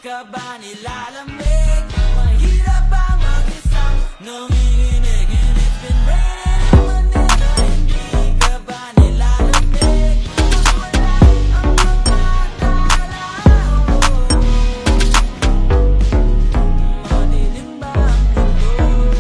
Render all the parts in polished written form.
ka ba nilalamig? Mahirap ba mag-isang nanginginig? And it's been raining in Manila. Hindi ka ba nilalamig? Wala ang mga tao. Madilim ba ang mundo?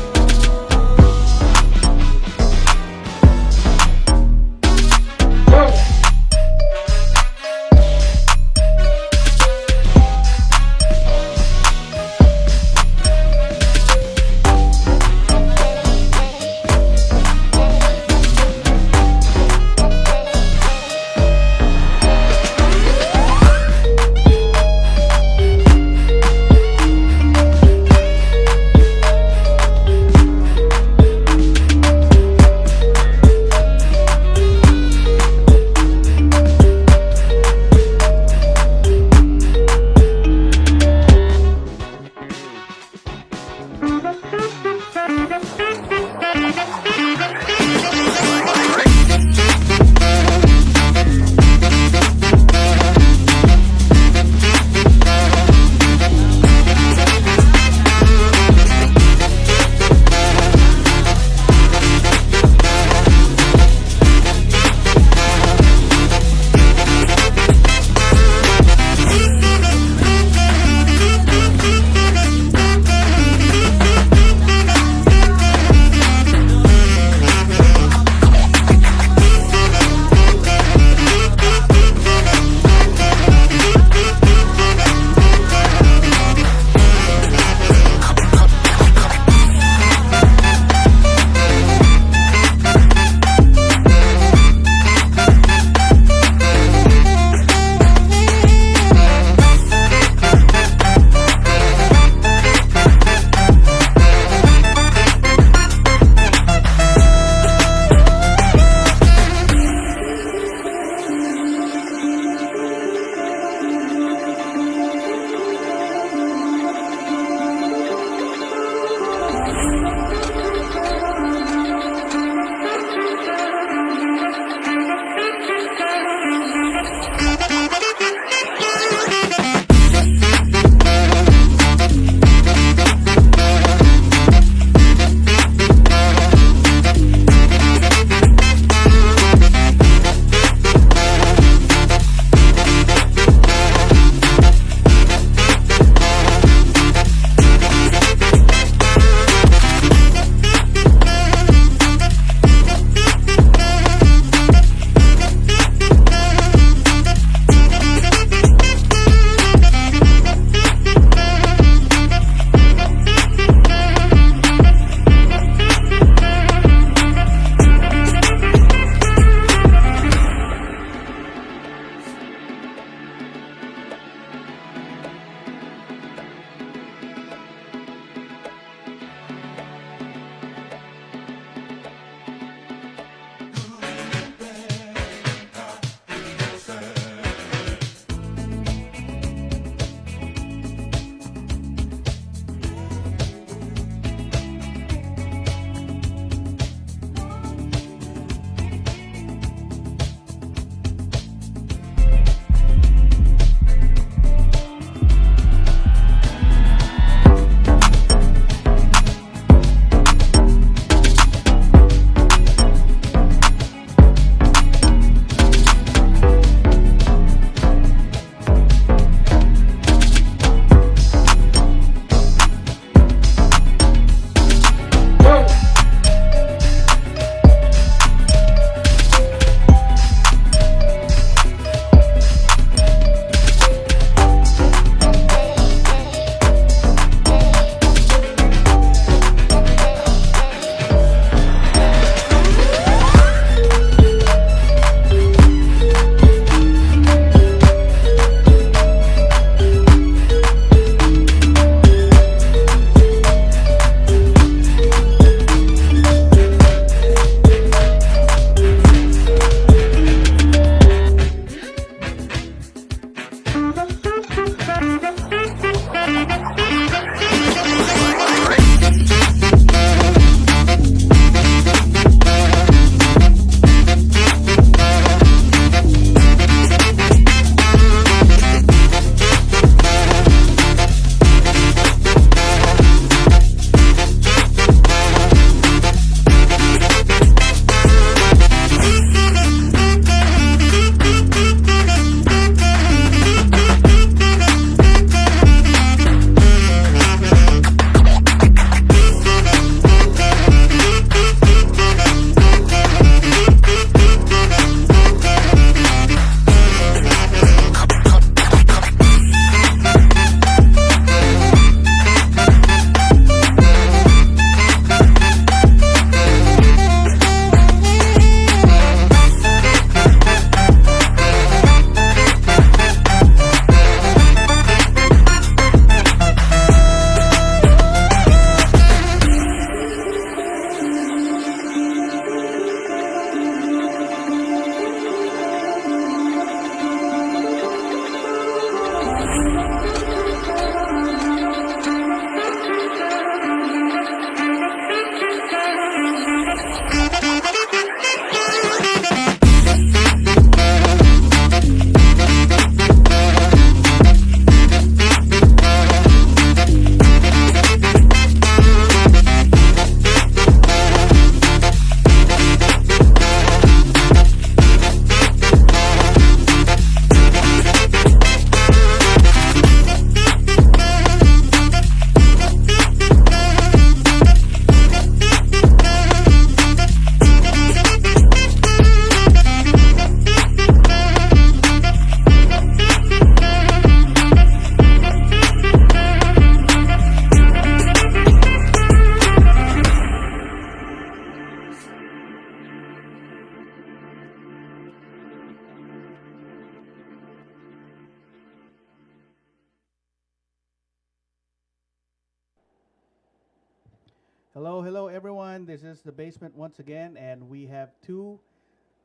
Hello, hello everyone. This is the basement once again, and we have two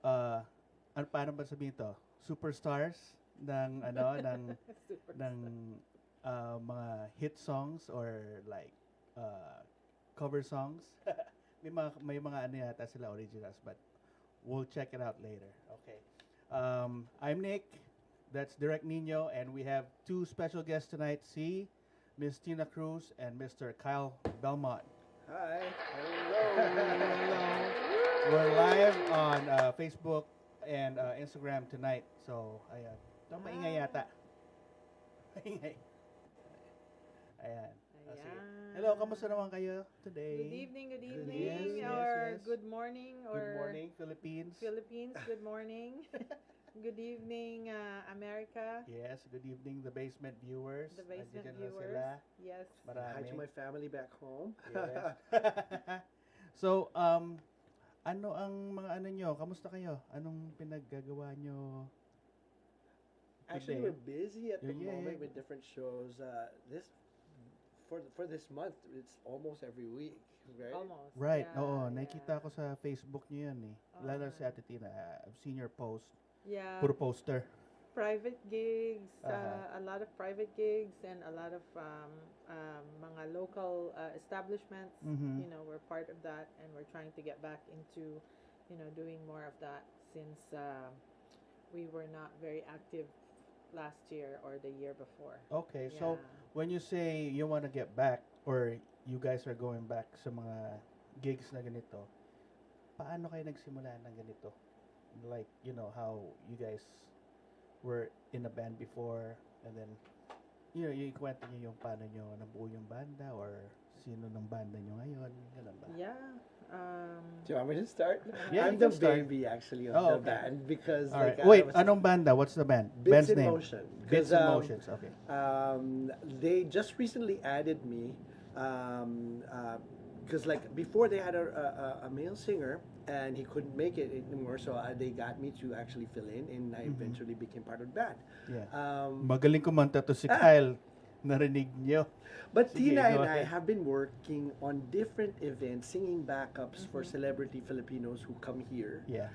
paano ba sabihin to? Superstars ng ng mga hit songs or like uh, cover songs. may mga ano yata sila originals, but we'll check it out later. Okay. I'm Nick. That's Direct Nino, and we have two special guests tonight. See, Miss Tina Cruz and Mr. Kyle Belmont. Hi. Hello. We're live on Facebook and Instagram tonight. So, ayan. Ito maingay yata. Maingay. Ayan. Ah, sige. Hello, kamusta naman kayo today? Good evening, Yes, or yes. good morning, or Good morning, Philippines. Philippines, good morning. Good evening, America, Yes, good evening, the basement viewers. the basement Andiyan na viewers. sila. Yes. Marami. Hi to my family back home. Yes. So, ano ang mga ano nyo? Kamusta kayo? Anong pinaggagawa nyo? Actually, today? we're busy at the Yeah. moment with different shows. This for this month, it's almost every week, right? Almost. Right, Yeah, oo. yeah. Nakikita ko sa Facebook nyo yan eh. Lalo si Ate Tina. I've seen your post. Yeah. Puro poster. Private gigs, Uh-huh. a lot of private gigs, and a lot of mga local establishments. Mhm. You know, we're part of that, and we're trying to get back into, doing more of that since we were not very active last year or the year before. Okay, so Yeah. when you say you want to get back or you guys are going back sa mga gigs na ganito, paano kayo nagsimula ng ganito? Like, how you guys were in a band before and then, yung kwento nyo yung paano nyo nabuo yung banda or sino ng banda nyo ngayon, ganun ba? Yeah. Do you want me to start? Yeah, I'm you the can start. baby actually of Oh, the okay. band because Alright. like, Wait, I was- anong banda? What's the band? Bits Band's in name? Motion. Bits 'Cause, in Motions, okay. They just recently added me because like before they had a male singer and he couldn't make it anymore, so they got me to actually fill in, and I eventually became part of the band. Yeah. Um, Magaling kumanta to si Kyle. Narinig nyo. But Sige, Tina go and I ahead. have been working on different events, singing backups for celebrity Filipinos who come here. Yeah.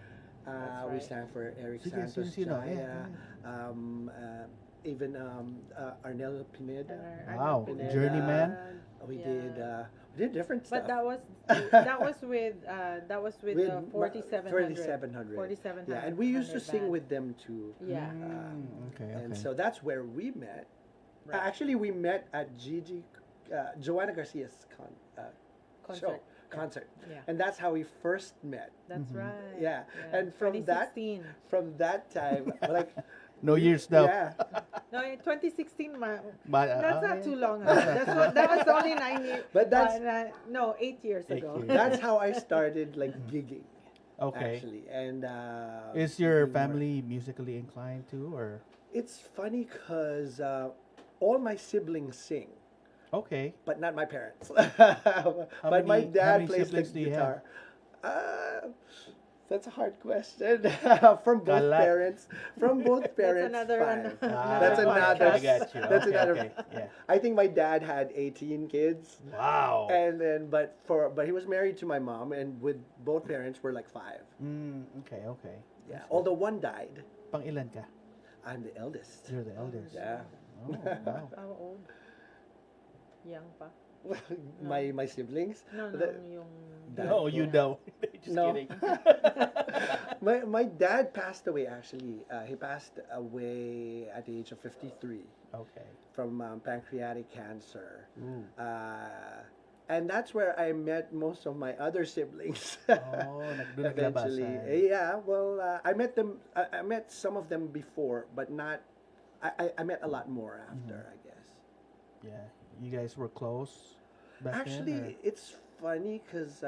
That's We right. sang for Eric Sige, Santos, sino? Jaya, Yeah, even Arnel Pineda. Wow, Pineda. Journeyman? We Yeah. did different stuff. But that was with With the 4700. 4700. 4700. Yeah, and we used to sing band. with them too. Yeah. Okay, And okay. so that's where we met. Right. Actually, we met at Joanna Garcia's Concert. concert. Yeah. And that's how we first met. That's right. Yeah. And from that 2016. time, like No years daw. yeah, No, in 2016, yeah. that's not too long ago. That was only 9 years. But that's- 8 years 8 ago. years. that's how I started like gigging. Okay. Actually, and Is your doing more. family musically inclined too, or? It's funny because all my siblings sing, Okay. but not my parents. How But my many dad plays the siblings do you guitar. That's a hard question. From both Kalat. parents. From both parents. another- five. another That's podcast. another. I got you. That's Okay, another. okay, yeah. I think my dad had 18 kids. Wow. And then, but he was married to my mom, and with both parents were like 5. Okay, okay. Yeah. Although one died, Pang ilan ka? I'm the eldest. You're the eldest. Yeah. Oh, wow. How old? Young pa? my siblings. No, The- yung... No, you know. Just No. kidding. my dad passed away actually. He passed away at the age of 53 Okay. from pancreatic cancer. Ooh. And that's where I met most of my other siblings. Oh, doon Eventually, naglabasan. yeah. Well, I met them. I met some of them before, but not. I met a lot more after, I guess. Yeah. You guys were close back Actually, then? it's funny because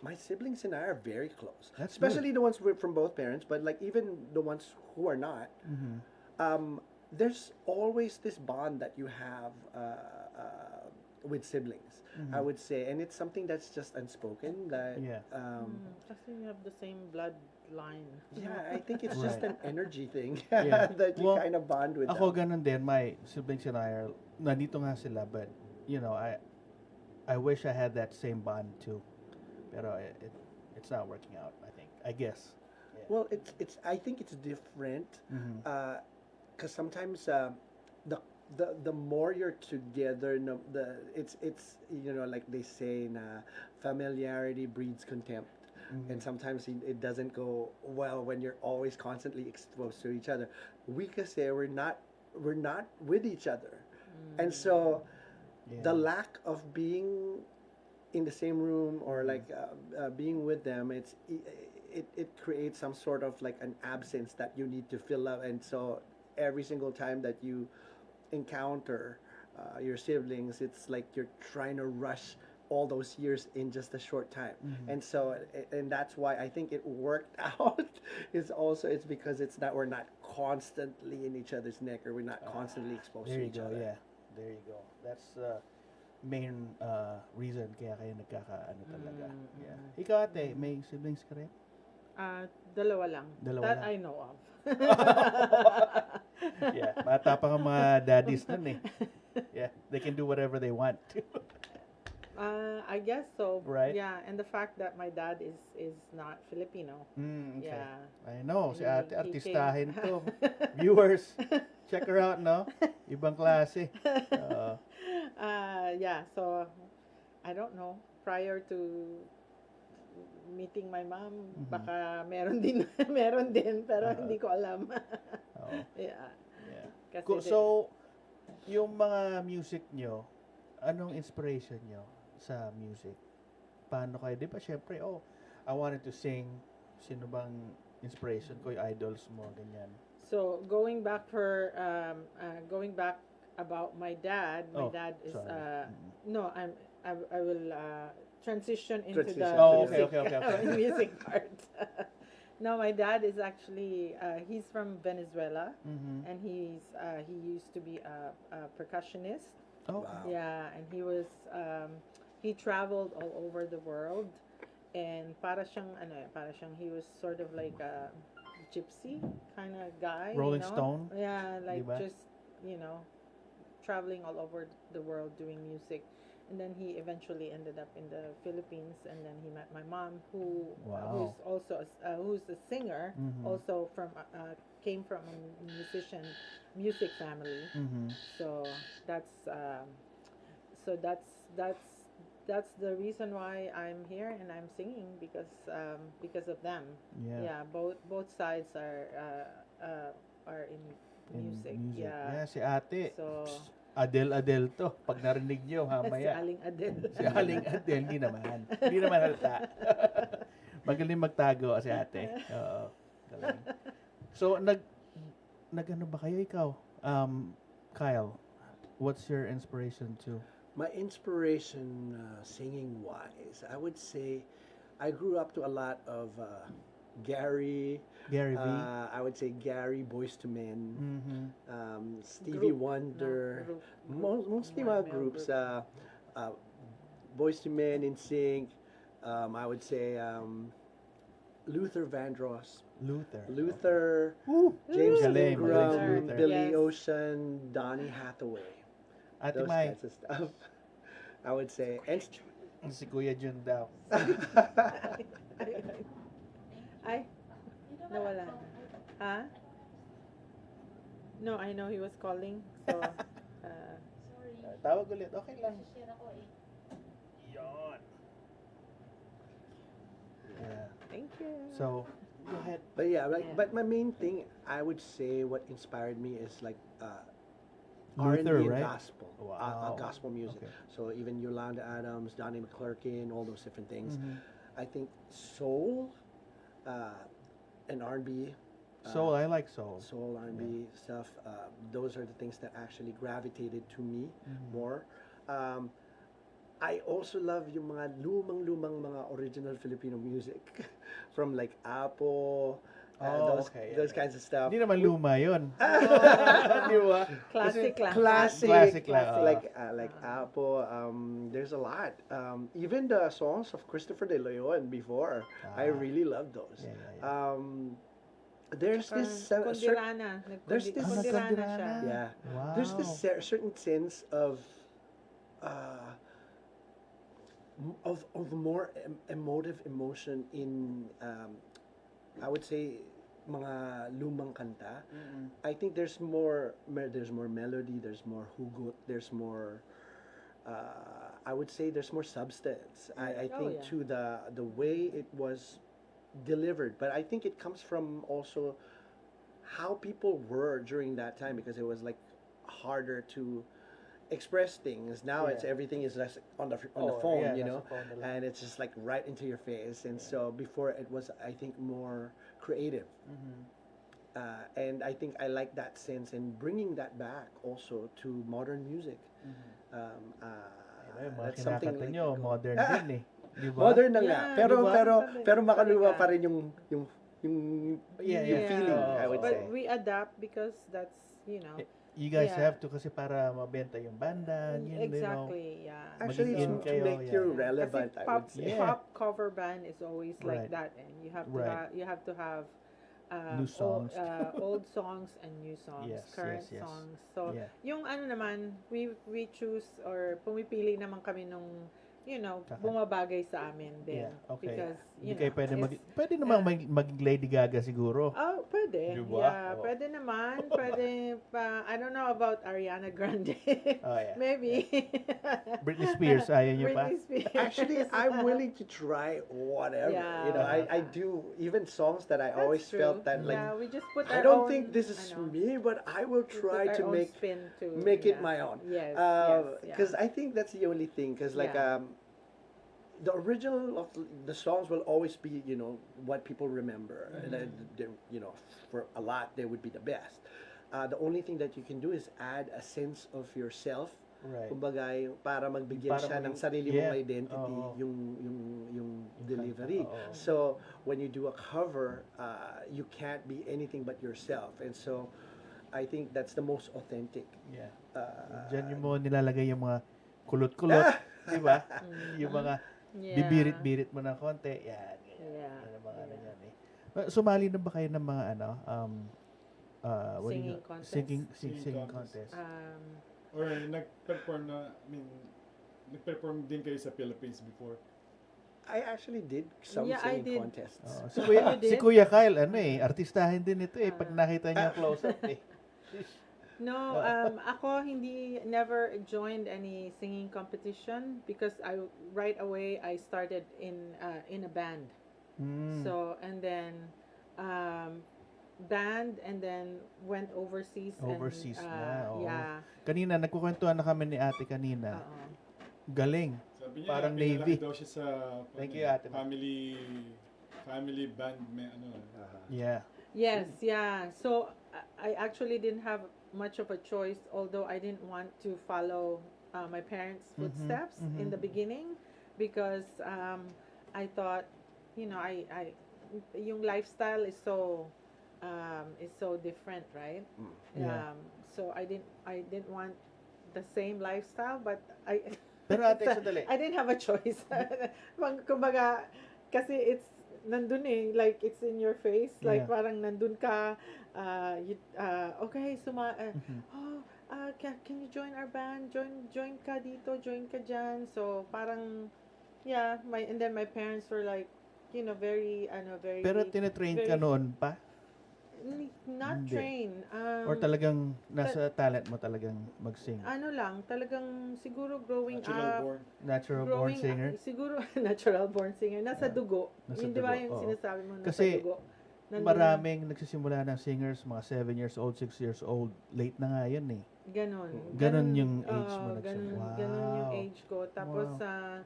my siblings and I are very close. That's Especially the ones from both parents, but like even the ones who are not. There's always this bond that you have with siblings, I would say, and it's something that's just unspoken. That Yeah. Kasi you have the same bloodline. yeah, I think it's just Right. an energy thing Yeah. that you Well, kind of bond with Ako them. ganun din. My siblings and I are, nandito nga sila, but, I wish I had that same bond too, pero it's not working out. I guess. Yeah. Well, it's I think it's different Mhm. because sometimes the the more you're together, no, it's like they say, na familiarity breeds contempt, and Mhm. sometimes it doesn't go well when you're always constantly exposed to each other. We can say we're not with each other, and so the Yeah. lack of being in the same room or like being with them, it creates some sort of like an absence that you need to fill up, and so every single time that you encounter your siblings, it's like you're trying to rush all those years in just a short time. Mhm. And so and that's why I think it worked out. It's because it's not we're not constantly in each other's neck, or we're not constantly exposed There to you each go. other. Yeah. There you go. That's main reason kaya kayo nagkakaano talaga. Yeah. Ikaw ate, may siblings ka rin? Dalawa lang. Dalawa That lang. I know of. Yeah. Bata pa nga mga daddies nun eh. Yeah. They can do whatever they want. I guess so. Right. Yeah, and the fact that my dad is not Filipino. Okay. Yeah. I know. Si He- ate he artistahin came- to. Viewers, check her out, no? Ibang klase. Yeah, so I don't know. Prior to meeting my mom, baka meron din meron din, pero hindi ko alam. Oo. Yeah. Yeah. Kasi So, yung mga music nyo, anong inspiration nyo sa music? Paano kayo? Di ba, syempre, I wanted to sing. Sino bang inspiration ko? Yung idols mo, ganyan. So going back about my dad. My dad is sorry. no, I will transition into the Transition. Oh, music, okay. music part. No, my dad is actually he's from Venezuela, Mm-hmm. and he used to be a percussionist. Oh, Wow. Yeah, and he traveled all over the world, and para siyang he was sort of like a gypsy kind of guy. Rolling you know? Stone? Yeah, like Diba? just traveling all over the world doing music. And then he eventually ended up in the Philippines, and then he met my mom, who's Wow. also who's a singer, Mhm. also came from a music family. Mm-hmm. So that's that's the reason why I'm here and I'm singing, because of them. Yeah. Both sides are in music. Yeah. Si ate. So Adele to. Pag narinig nyo, si mamaya. Aling Adele. Si Aling Adele, hindi naman. Hindi naman halata. Magaling magtago si ate. Oo. Galing. So, nag-ano ba kayo ikaw? Kyle, what's your inspiration too? My inspiration, singing wise, I would say I grew up to a lot of Gary. Gary V. I would say Gary, Boys to Men, Mm-hmm. Stevie Group, Wonder. Group. Mostly More mga male groups. group. Boys to Men, In Sync. I would say Luther Vandross. Luther, Woo! James Galing, Ingram, magaling si Luther. Billy Yes. Ocean, Donny Hathaway. Ate Those Mai. kinds of stuff. I would say. And Si Kuya Jun daw. Ay, nawala na. Ha? No, I know he was calling. So, Tawag ulit. Okay lang. Yon. Yeah. thank you. So, go ahead. But yeah, Yeah. but my main thing, I would say, what inspired me is like Luther, R&B and right? gospel, Wow. gospel music. Okay. So even Yolanda Adams, Donnie McClurkin, all those different things. Mhm. I think soul and R&B. Soul, I like soul. Soul, R&B stuff. Those are the things that actually gravitated to me Mm-hmm. more. I also love yung mga lumang mga original Filipino music from like Apo, those kinds of stuff. Hindi naman luma yun. Di ba? Classic lang. Classic, lang, like Apo. There's a lot. Even the songs of Christopher De Leon before, I really love those. Yeah. There's this certain, Kundirana. there's this- Kundirana siya. yeah. Wow. There's this certain sense of of more emotive emotion in I would say mga lumang kanta. I think there's more melody, there's more hugot, there's more I would say there's more substance. I Oh, think yeah. to the way it was delivered, but I think it comes from also how people were during that time because it was like harder to express things. Now it's Yeah. everything is just on the Oh, phone, yeah, you nasa know, phone na lang. and it's just like right into your face. And so before it was, I think, more creative. And I think I like that sense and bringing that back also to modern music. Um, uh, Ay, mga that's something kinakanta like nyo, modern Ah, din eh. Di ba? modern na nga. Yeah, Pero diba? pero makaluwa Talaga. pa rin yung Yeah, yung yeah. feeling, Oo, I would oo. But say. we adapt because that's, you know, You guys Yeah. have to kasi para mabenta yung banda, yun, exactly, yeah. Actually, it's Magiging to kayo, make yeah. you Kasi relevant, I pop, would say. Yeah. pop cover band is always Right. like that, and you have to Right. you have to have New songs. old songs and new songs, Yes, current yes, yes. songs. So Yeah. yung ano naman, we choose or pumipili naman kami nung, you know, Kaka- bumabagay sa amin din. Yeah, okay. Because, Hindi you kayo know, pwede it's- pwede namang yeah. maging Lady Gaga siguro. Oh, pwede. Diba? Yeah, Oo. pwede naman. Pwede pa. I don't know about Ariana Grande. Oh, yeah. Maybe. Britney Spears, ayaw nyo pa? Britney Spears. Actually, I'm willing to try whatever. Yeah. You know, I do even songs that I That's always true. felt that like Yeah, we just put I our don't own, think this is ano, me, but I will we put try our to own make spin to it yeah. my own. Yes, Because I think that's the only thing. Because like Yeah. the original of the songs will always be, you know, what people remember. You know, for a lot they would be the best. The only thing that you can do is add a sense of yourself. Right. Kumbaga, para magbigay Para siya ng maging- sarili yeah. mong identity, Oo. yung delivery. oo. So, when you do a cover, you can't be anything but yourself. And so, I think that's the most authentic. Yeah. Uh, Diyan yung mga nilalagay yung mga kulot-kulot, di ba? Yung mga Yeah. bibirit-birit mo ng konti. Yan. Yeah. Yan ang mga ano yan eh. Sumali na ba kayo ng mga ano, what do you- Singing contest? Singing Singing contest. Or nag-perform na, I mean, nag-perform din kayo sa Philippines before. I actually did some Yeah, I singing did. contests. Oo. You Si did? Kuya Kyle, ano eh, artistahin din ito eh, pag nakita niya close-up eh. No, ako never joined any singing competition because right away I started in a band. So and then band and then went overseas. Overseas and, na, oo. Yeah. Kanina, nagkukwentuhan na kami ni ate kanina. Oo. Galing. Sabi niya, Parang pinalaki Navy. daw siya sa Thank ano, you, ate. family band, may ano. Yeah. Yes, yeah. So I actually didn't have much of a choice, although I didn't want to follow my parents' footsteps in the beginning because I thought, you know, I yung lifestyle is so different, right? Yeah. So I didn't want the same lifestyle, but Pero ate, sandali. I didn't have a choice. Kumbaga, kasi it's nandun eh, like it's in your face, like Yeah. parang nandun ka, okay, can you join our band? Join ka dito, join ka dyan. So parang, yeah, and then my parents were like, you know, very. Pero tinetrain ka very- noon pa? Not Hindi. train. Or talagang nasa talent mo talagang mag-sing? Ano lang, talagang siguro growing Natural up. born. Natural born singer? Siguro natural born singer. Nasa dugo. Nasa Yun, di ba dugo, yung oo. sinasabi mo, nasa Kasi dugo? Nandun Maraming nagsisimula ng singers, mga 7 years old, 6 years old. Late na nga yun eh. Ganon. Ganon yung age mo oo, nagsimula. ganon yung Wow. age ko. Tapos, Wow.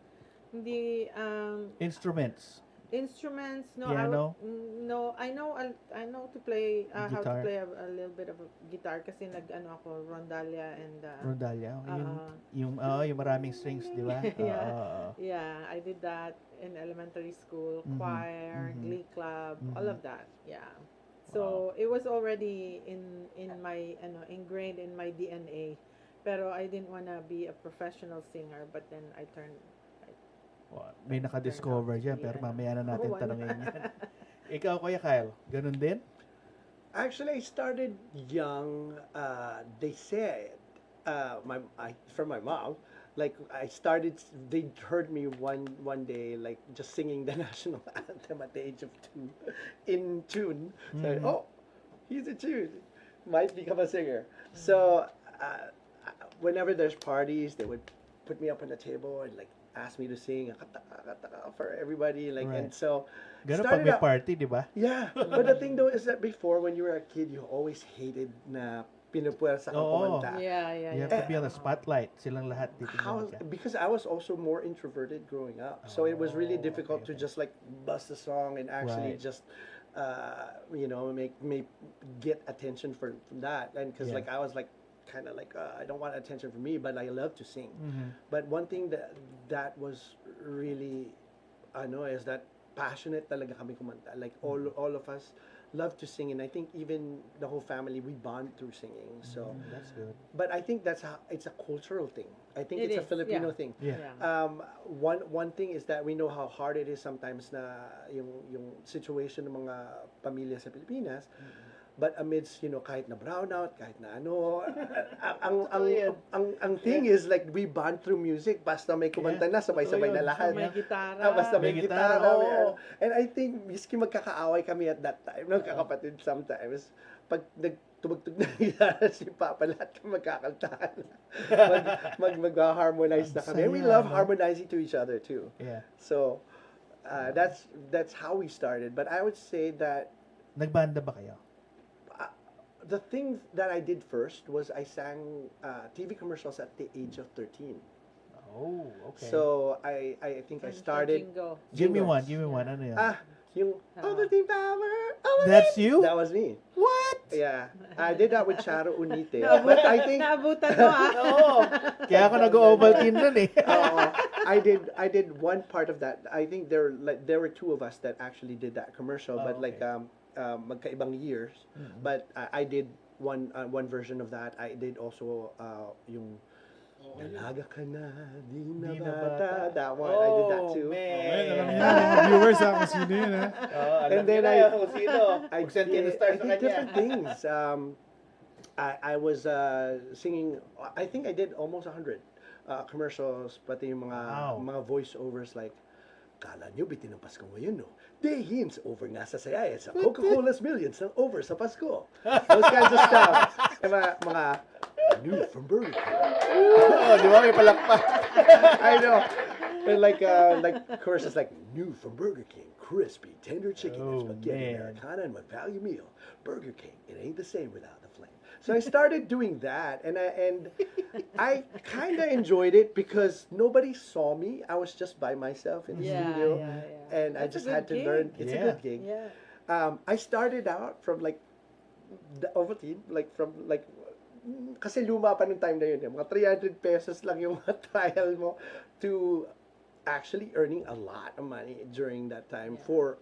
hindi, Instruments. instruments, no, Piano? no, I know to play, how to Guitar? play a little bit of a guitar kasi ako, rondalia and, Rodalia. Yung maraming strings, di ba? Yeah. Oo. yeah, I did that in elementary school, Mhm, choir, mhm. glee club, all Mhm. of that. Yeah. So it was already in my ingrained in my DNA. Pero I didn't wanna be a professional singer, but then I turned Wow, may naka-discover dyan, pero mamaya na natin wala. tanongin yan. Ikaw, Kuya Kyle, ganun din? Actually, I started young. They said from my mom. Like they heard me one day like just singing the national anthem at the age of 2, in tune. So oh, he's a tune, might become a singer. So uh, whenever there's parties, they would put me up on the table and like ask me to sing for everybody. Like Right. and so Ganun pag started may out- party, di ba? Yeah, but the thing though is that before, when you were a kid, you always hated na pinupuwersa kang Oo. kumanta. Yeah, yeah, You yeah. have to be on the spotlight. Silang lahat How, titignan ka. because I was also more introverted growing up, so it was really Oh, difficult okay, to okay. just like bust a song and actually Right. just make get attention from that. And because Yeah. like I was like kind of like I don't want attention from me, but I love to sing. Mhm. But one thing that was really is that passionate talaga kami kumanta. Like all of us love to sing, and I think even the whole family, we bond through singing. So, That's good. but I think it's a cultural thing. I think It it's a is, Filipino yeah. thing. Yeah. One thing is that we know how hard it is sometimes na yung situation ng mga pamilya sa Pilipinas. But amidst, kahit na brownout, kahit na ano, ang thing is like we bond through music. Basta may kumanta na, sabay-sabay na lahat. May gitara. Basta may May gitara. gitara, may oo. And I think, miski magkakaaway kami at that time, kakapatid sometimes, pag nagtumugtog na gitara si Papa, lahat kami magkakantahan. Mag-harmonize na kami. And we Saya, love no? harmonizing to each other too. Yeah. So, that's how we started. But I would say that Nagbanda ba kayo? the thing that I did first was I sang TV commercials at the age of 13. Oh, okay. So I think I started. Jingo. give me jingles. one. Give me one. Ano yun? Yung Overteam Power. That's you? That was me. What? Yeah, I did that with Charo Unite. But I think Naabutan mo Oo. Kaya ako nag-Ovaltine nun eh. I did one part of that. I think there were two of us that actually did that commercial, but okay. magkaibang years. But I did one version of that. I did also yung Dalaga ka na, di na Di na bata. bata. That one, I did that too. Ngayon, alam niyo na mga viewers kung sino yun, ha? And then I Sino star sa did kanya. different things. I was singing. I think I did almost 100 commercials, pati yung mga voiceovers like, kala nyo bitin ng Pasko ngayon, no? Dehins over nga sa sayaya sa Coca-Cola's millions ng over sa Pasko. Those kinds of stuff. Mga new from Burger King. Oo, di ba may palakpak? I know. And like commercials like new from Burger King, crispy, tender chicken and Oh, spaghetti man. Americana and my value meal. Burger King, it ain't the same without the flame. So I started doing that, and I kind of enjoyed it because nobody saw me. I was just by myself in the Yeah, studio, yeah. and I That's a just good had to gig. learn. It's a Yeah. good gig. Yeah. I started out from like the Ovaltine, kasi luma pa nung time na yun, mga 300 pesos lang yung trial mo, to actually earning a lot of money during that time for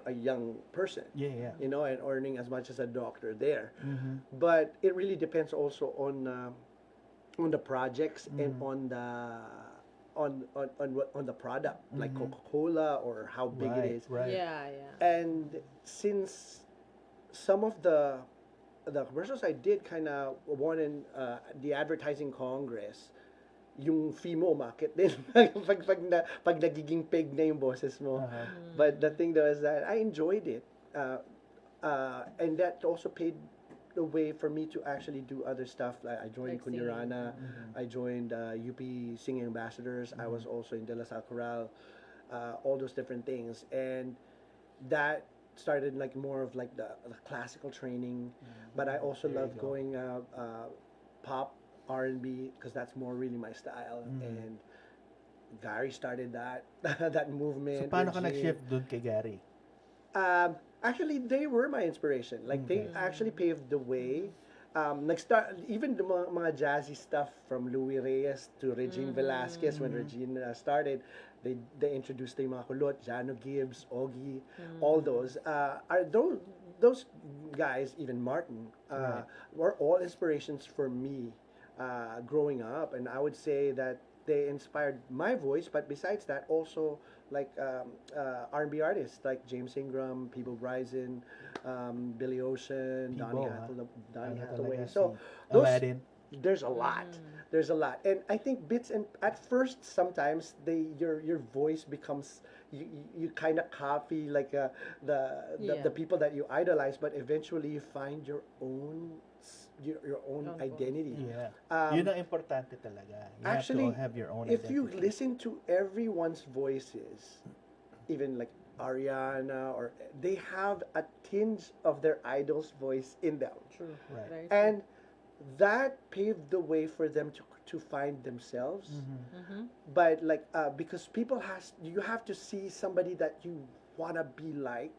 a young person. Yeah. And earning as much as a doctor there. Mhm. But it really depends also on the projects and on the product, like Coca-Cola or how big it is. Right. Yeah. And since some of the commercials I did kind of won in the advertising congress, yung fee mo umakit din pag nagiging peg na yung boses mo. But the thing though is that I enjoyed it, and that also paved the way for me to actually do other stuff. Like I joined Like singing. Kunyarana, I joined UP Singing Ambassadors. I was also in De La Salle Chorale, all those different things, and that started like more of like the classical training. But I also There you love go. going pop, R&B, because that's more really my style. And Gary started that that movement. So, paano ka Regine. nag-shift dun kay Gary? Actually, they were my inspiration. Like they actually paved the way. Nag-start even the mga jazzy stuff from Louis Reyes to Regine Velasquez. When Regine started, they introduced yung mga kulot, Jano Gibbs, Ogie, all those. Are those guys, even Martin, were all inspirations for me growing up, and I would say that they inspired my voice. But besides that, also like R&B artists like James Ingram, Peebo Bryson, Billy Ocean, Peebo, Donny Ano Hathaway. talaga So si those, Aladdin. there's a lot. There's a lot, and I think bits and at first sometimes your voice becomes you kind of copy like the people that you idolize, but eventually you find your own your own Own voice, identity. Yeah. Um, Yun ang importante talaga. You Actually, have to have your own if you identity. listen to everyone's voices, even like Ariana, or they have a tinge of their idol's voice in them, True. Right. Very true. and that paved the way for them to find themselves. But like because you have to see somebody that you wanna be like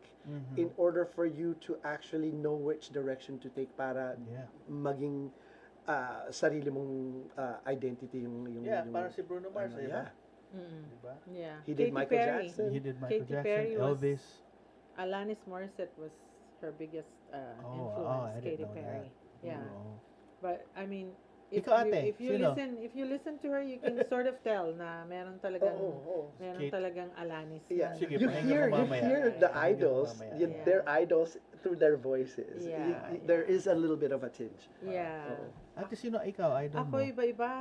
in order for you to actually know which direction to take para Yeah. maging sarili mong identity yung Yeah, yung- parang si Bruno Mars, ano, di yeah. ba? Diba? Yeah. He did Katy Michael Perry. Jackson. He did Michael Katy Jackson, Perry was- Elvis. Alanis Morissette was her biggest Oh, influence. I didn't Katy know Perry. that. Yeah. Oo. But I mean, if Ikaw, you, ate, if you sino? listen to her, you can sort of tell na meron talagang Oo. meron Kate. talagang Alanis. Yeah, na- Sige, you pakinggan hear mo mamaya. the Pakinggan mo idols, mamaya. Yeah. their idols through their voices. Yeah, There is a little bit of a tinge. Yeah. Oo. Ate, sino ikaw? Idol Ako mo? iba-iba.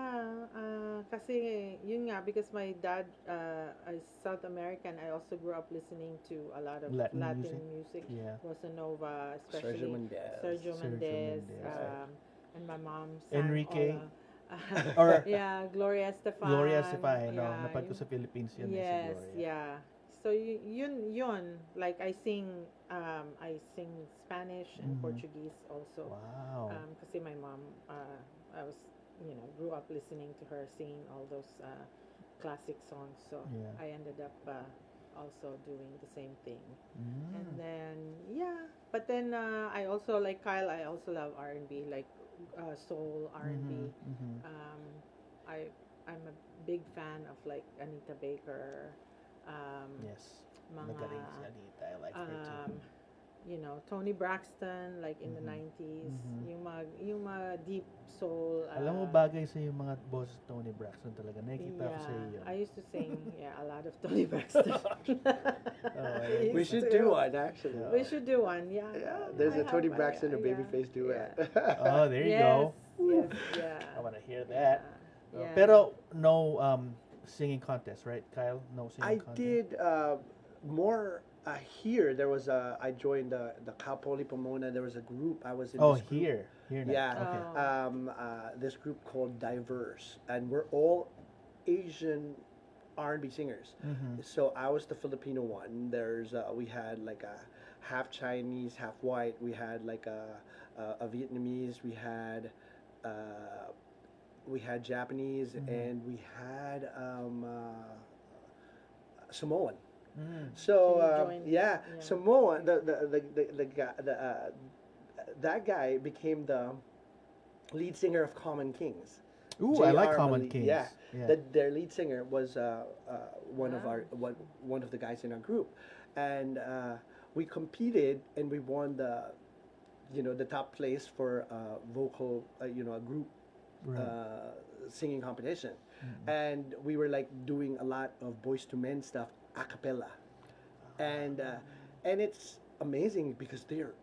Kasi yun nga, because my dad is South American, I also grew up listening to a lot of Latin Latin music. music. Yeah. Bossa Nova, especially Sergio Mendes. Sergio Mendes, Mendes. and my mom sang Enrique. all, Or yeah, Gloria Estefan. Gloria Estefan, no? yeah, Napad ko sa Philippines yun. si Yes, Gloria. yeah. So yun, like I sing Spanish and Mhm. Portuguese also. Wow. Kasi my mom, I was, grew up listening to her singing all those classic songs. So Yeah. I ended up also doing the same thing. Mm. And then but then I also like Kyle. I also love R&B, like soul R&B. Mhm. I'm a big fan of like Anita Baker. Yes. Mga, Magaling si Anita. I like her too. Tony Braxton, like in the 90s, Mhm. yung mga deep soul. Alam mo, bagay sa yung mga boss Tony Braxton talaga. Nakikita ko sa iyo. I used to sing a lot of Tony Braxton. I We used should to. do one actually. We should do one, yeah. Yeah, there's a Tony Braxton and Babyface duet. Oh, there you Yes, go. yes, yeah. I want to hear that. Yeah. Pero no singing contest, right, Kyle? No singing I contest. did more here. There was I joined the Kapoli Pomona. There was a group. I was in. Oh, this group. here. Now. Yeah. Okay. Oh. This group called Diverse, and we're all Asian R&B singers. Mhm. So I was the Filipino one. We had like a half Chinese, half white. We had like a Vietnamese. We had Japanese, and we had Samoan. Mm. So So you joined- yeah, yeah. Samoan. The guy, that guy became the lead singer of Common Kings. Ooh, I like J.R. Common Malik, Kings. Yeah, Yeah. their lead singer was one of Wow. one of the guys in our group, and we competed and we won the top place for vocal a group Right. singing competition, and we were like doing a lot of Boys to Men stuff a cappella, and it's amazing because they're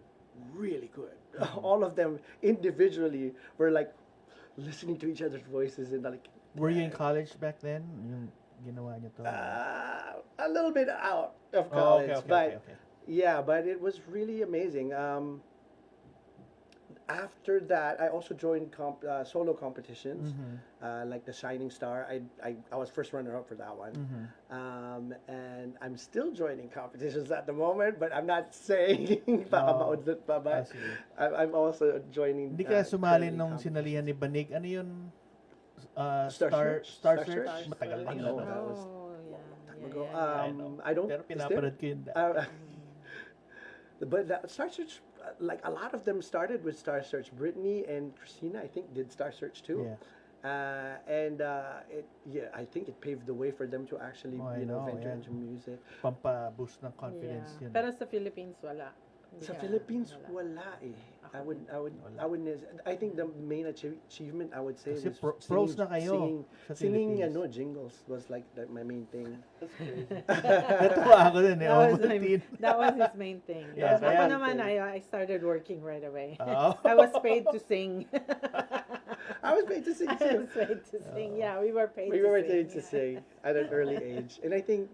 really good. All of them individually were like listening to each other's voices and like Were you in college back then? Yung ginawa niyo to? a little bit out of Oh, college, okay, but okay. yeah, but it was really amazing. After that, I also joined solo competitions, like the Shining Star. I was first runner up for that one, and I'm still joining competitions at the moment, but I'm not saying baka Oh. maudlot pa, but sige. I'm also joining. Hindi ka sumali currently nung competitions. sinalihan ni Banig. Ano yun? Star Search? Star Star Search? Search? Matagal na I yun. know, ano? that was Oh, yeah. time yeah, ago. yeah, yeah. I know. I don't. Pero is there? pinapanood ko yun. But that Star Search, like a lot of them started with Star Search. Brittany and Christina, I think, did Star Search too. Yeah. I think it paved the way for them to actually, Oh, I know, venture yeah. into music. Pampa-boost ng confidence Yeah. yun. Pero sa Philippines, wala. Sa Yeah, Philippines, wala. wala eh. I Ako wouldn't. I think the main achievement I would say Kasi was pros na kayo sa singing Philippines. jingles was like my main thing. Natuwa ako dun eh. That was his main thing. Yeah, Ako kaya- naman, I started working right away. Oh. I was paid to sing. I was paid to sing I too. was paid to sing. Yeah, we were paid We to were sing. paid to sing at an early age, and I think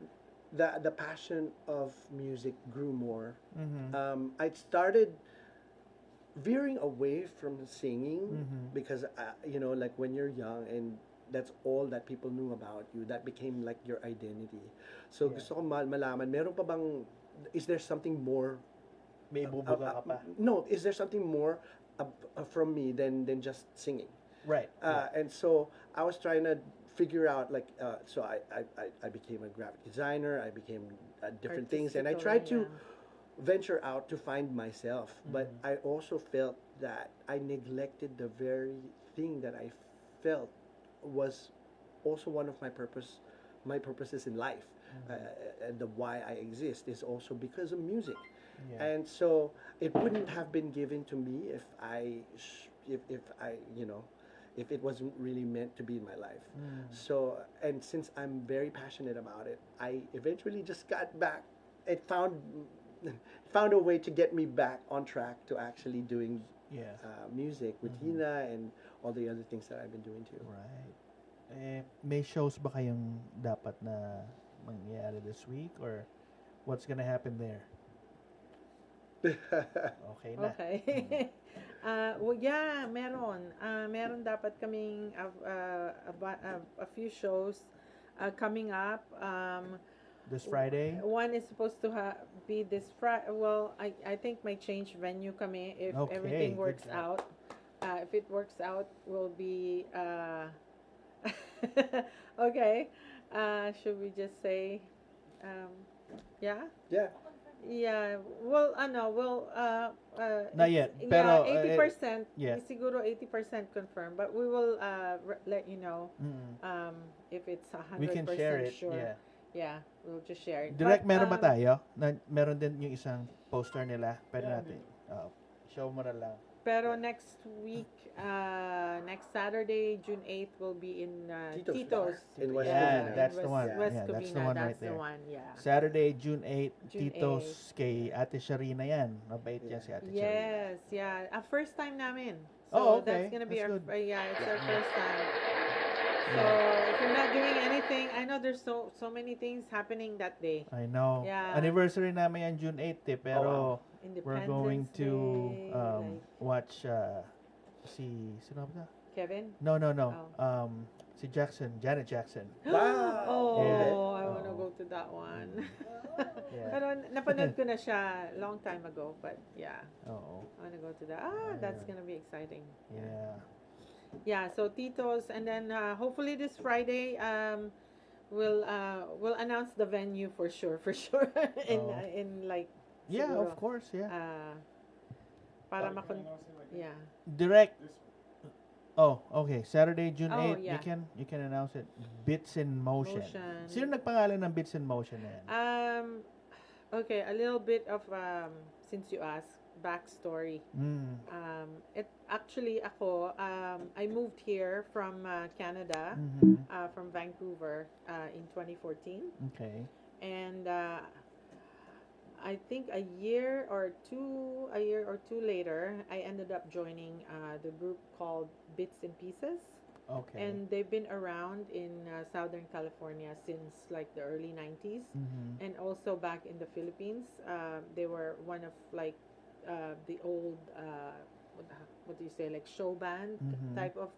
the passion of music grew more. I started veering away from singing because like when you're young and that's all that people knew about you, that became like your identity. So Yeah. gusto ko malaman, meron pa bang, is there something more, May bubuga ka pa. no, is there something more from me than just singing? Right. And so I was trying to figure out like so I became a graphic designer. I became different things, and I tried to venture out to find myself. But I also felt that I neglected the very thing that I felt was also one of my purposes in life. And the why I exist is also because of music. Yeah. And so it wouldn't have been given to me if I if it wasn't really meant to be in my life. So, and since I'm very passionate about it, I eventually just got back. It found a way to get me back on track to actually doing Yeah. music with Hina and all the other things that I've been doing too. Right. Eh, may shows ba kayong dapat na mangyayari this week or what's gonna happen there? Okay na. Okay. Well, yeah, meron. Meron dapat kaming a few shows coming up. This Friday? One is supposed to be this Friday. Well, I think may change venue kami if Okay, everything good works job. out. If it works out, will be okay. Should we just say, yeah? Yeah. Yeah, well, Not yet, yeah, pero, 80%, yeah. siguro 80% confirmed, but we will let you know Mm. if it's 100% We can share it. sure. Yeah. Yeah, we'll just share it. Direct, But, meron ba tayo? Meron din yung isang poster nila. Pwede Yeah, natin. Show mo na lang. Pero next week, next Saturday, June 8th, will be in Tito's. Tito's. In West Yeah, Covina. that's in the one. West Yeah, that's the Covina, one right that's the there. one, yeah. Saturday, June 8, June Tito's kay Ate Sharina yan. Mabait yan si Ate Sharina. Yes, yeah. First time namin. So Oh, okay. that's gonna be That's our good. yeah, it's our first time. So if you're not doing anything, I know there's so many things happening that day. I know. Yeah. Anniversary namin yan June 8 eh, pero we're Independence going to Day, like watch sino ba? Kevin. No. Oh. Si Janet Jackson. Wow. Oh, Yeah. I want to Oh. go to that one. Yeah. Pero napanood ko na siya long time ago, but yeah, Oo. I want to go to that. That's Yeah. gonna be exciting. Yeah. Yeah, so Tito's, and then hopefully this Friday we'll announce the venue for sure in Oh. in like Yeah, siguro, of course, yeah. para Like, makon like yeah. Direct. this Oh, okay. Saturday, June Oh, 8, yeah. you can announce it. Bits in Motion. Motion. Sino nagpangalan ng Bits in Motion na yan? Okay, a little bit of since you asked backstory. It actually I moved here from Canada, from Vancouver in 2014, Okay. and I think a year or two later, I ended up joining the group called Bits and Pieces, Okay. and they've been around in Southern California since like the early 90s, and also back in the Philippines. They were one of like the old what do you say, like show band type of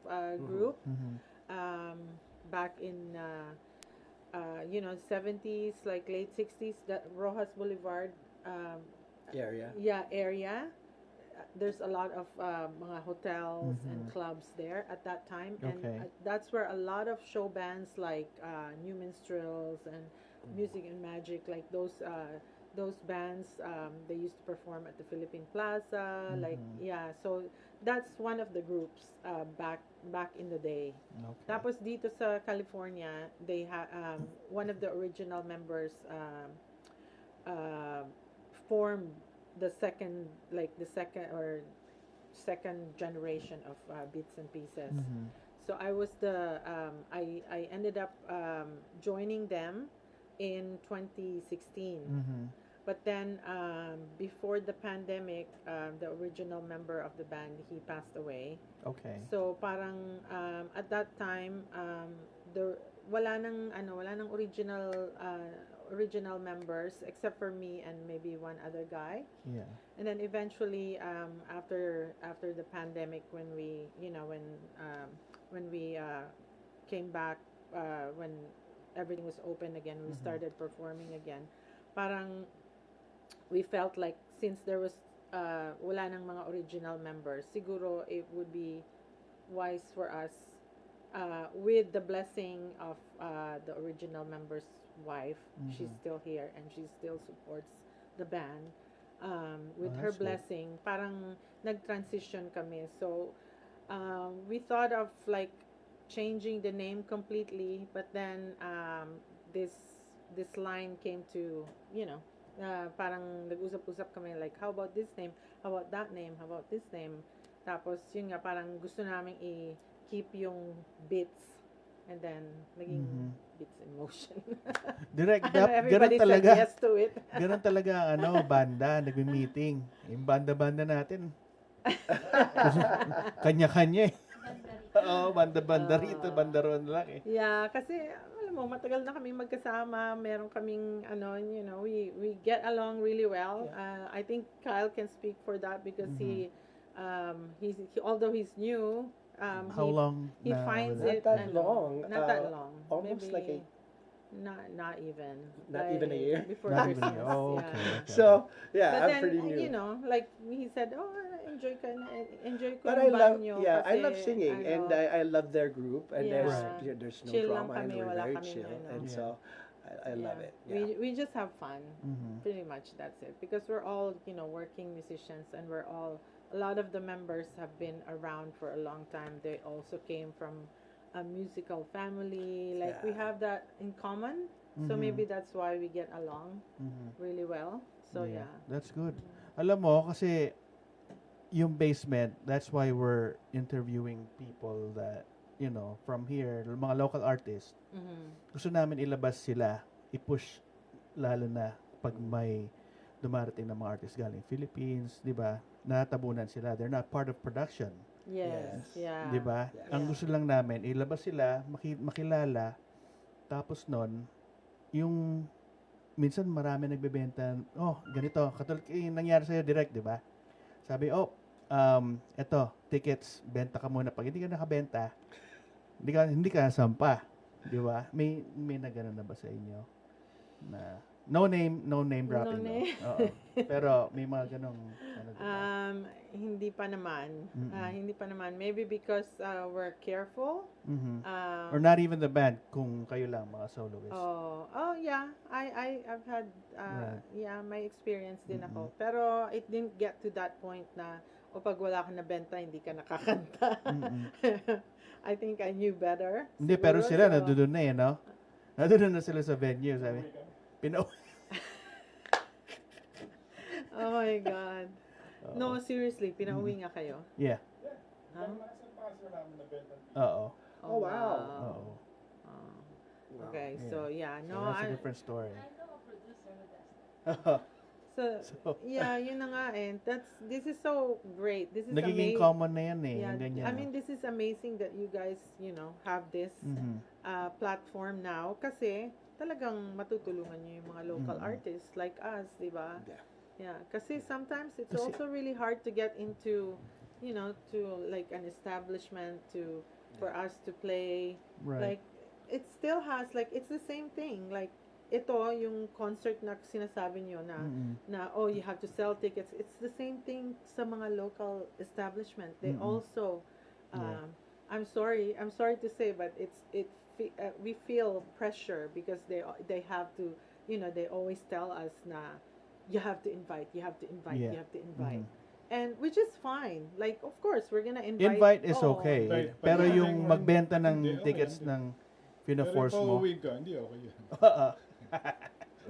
group back in 70s, like late 60s, that Rojas Boulevard Area. area. There's a lot of mga hotels and clubs there at that time, and Okay. that's where a lot of show bands like New Minstrels and Music and Magic, like those bands, they used to perform at the Philippine Plaza, like so that's one of the groups back in the day. Okay. Tapos dito sa California, they one of the original members formed the second generation of Bits and Pieces. So I was I ended up joining them in 2016. But then before the pandemic, the original member of the band, he passed away. Okay. So parang at that time the wala nang original members except for me and maybe one other guy. Yeah. And then eventually after the pandemic, when we when we came back, when everything was open again, we started performing again. Parang we felt like since there was wala nang mga original members, siguro it would be wise for us, with the blessing of the original member's wife. She's still here and she still supports the band. With her that's good. blessing, parang nag-transition kami. So we thought of like changing the name completely, but then this line came to, parang nag-usap-usap kami like, how about this name? How about that name? How about this name? Tapos yun nga, parang gusto namin i-keep yung beats, and then naging beats in motion. Direct, ganun Everybody said talaga. yes to it. Ganun talaga ang banda, nagmi-meeting. Yung banda-banda natin. Kanya-kanya eh. Oo, banda-banda rito, banda ron lang eh. Yeah, kasi alam mo, matagal na kaming magkasama, meron kaming we get along really well. I think Kyle can speak for that because he although he's new, How long he na finds wala? it Not that long. not that long. Almost Maybe like not even. Not even a year? Before Not even Christmas. a year. Oh, yeah. okay. So, yeah, But I'm then, pretty new. like he said, oh, enjoy ko But yung I love, banyo I kasi, love singing, and I love their group, and Yeah. there's no Chill lang drama, and kami, we're wala very kaming chill, and Yeah. so I love Yeah. it. Yeah. We just have fun. Mhm. Pretty much that's it. Because we're all, working musicians, and a lot of the members have been around for a long time. They also came from a musical family. Like we Yeah. have that in common. So maybe that's why we get along really well. So yeah. That's good. Alam mo, kasi yung basement, that's why we're interviewing people that, from here, mga local artists. Gusto namin ilabas sila, i-push lalo na pag may dumarating na mga artists galing Philippines, di ba? Natabunan sila. They're not part of production. Yes. Yes. Yeah. Di ba? Yes. Ang gusto lang namin, ilabas sila, makilala, tapos nun, yung minsan marami nagbebenta, ganito, katulad yung nangyari sa'yo direct, di ba? Sabi, eto, tickets, benta ka muna. Pag hindi ka nakabenta, hindi ka sampa. Di ba? May nagano na ba sa inyo? Na, no name dropping. No name. No? Oo. Pero may mga ganong, diba? Hindi pa naman. Mm-mm. Hindi pa naman. Maybe because we're careful. Mhm. Um, Or not even the band, kung kayo lang, mga soloists. Oh yeah. I've had Right. my experience din ako. Pero it didn't get to that point na pag wala ka na benta, hindi ka nakakanta. I think I knew better. Hindi, pero siguro. sila So, nandoon na no? Nandoon na sila sa venue, sabi. Oh my God. No, seriously, pinauwi nga kayo. Yeah. Huh? Oo. Oh, wow. Oo. Oh. Wow. Okay, Yeah. so yeah, So no, that's a different story. so yeah, yun na nga eh. This is so great. This is Nagiging amazing. common na yan eh. Yeah, Yung ganyan. I mean, this is amazing that you guys, have this platform now kasi talagang matutulungan niyo yung mga local artists like us, di ba? Yeah. Yeah, kasi sometimes it's Kasi- also really hard to get into, to like an establishment for us to play. Right. Like it still has like it's the same thing. Like ito yung concert na sinasabi niyo na you have to sell tickets. It's the same thing sa mga local establishment. They also Yeah. I'm sorry to say, but we feel pressure because they have to, they always tell us na you have to invite, you have to invite, Yeah. you have to invite. And which is fine. Like of course we're gonna invite. Invite is oh, okay. Right. Pero Yeah. yung magbenta ng Hindi, okay, tickets hindi. ng pina-force mo. Pero ka, hindi okay yun.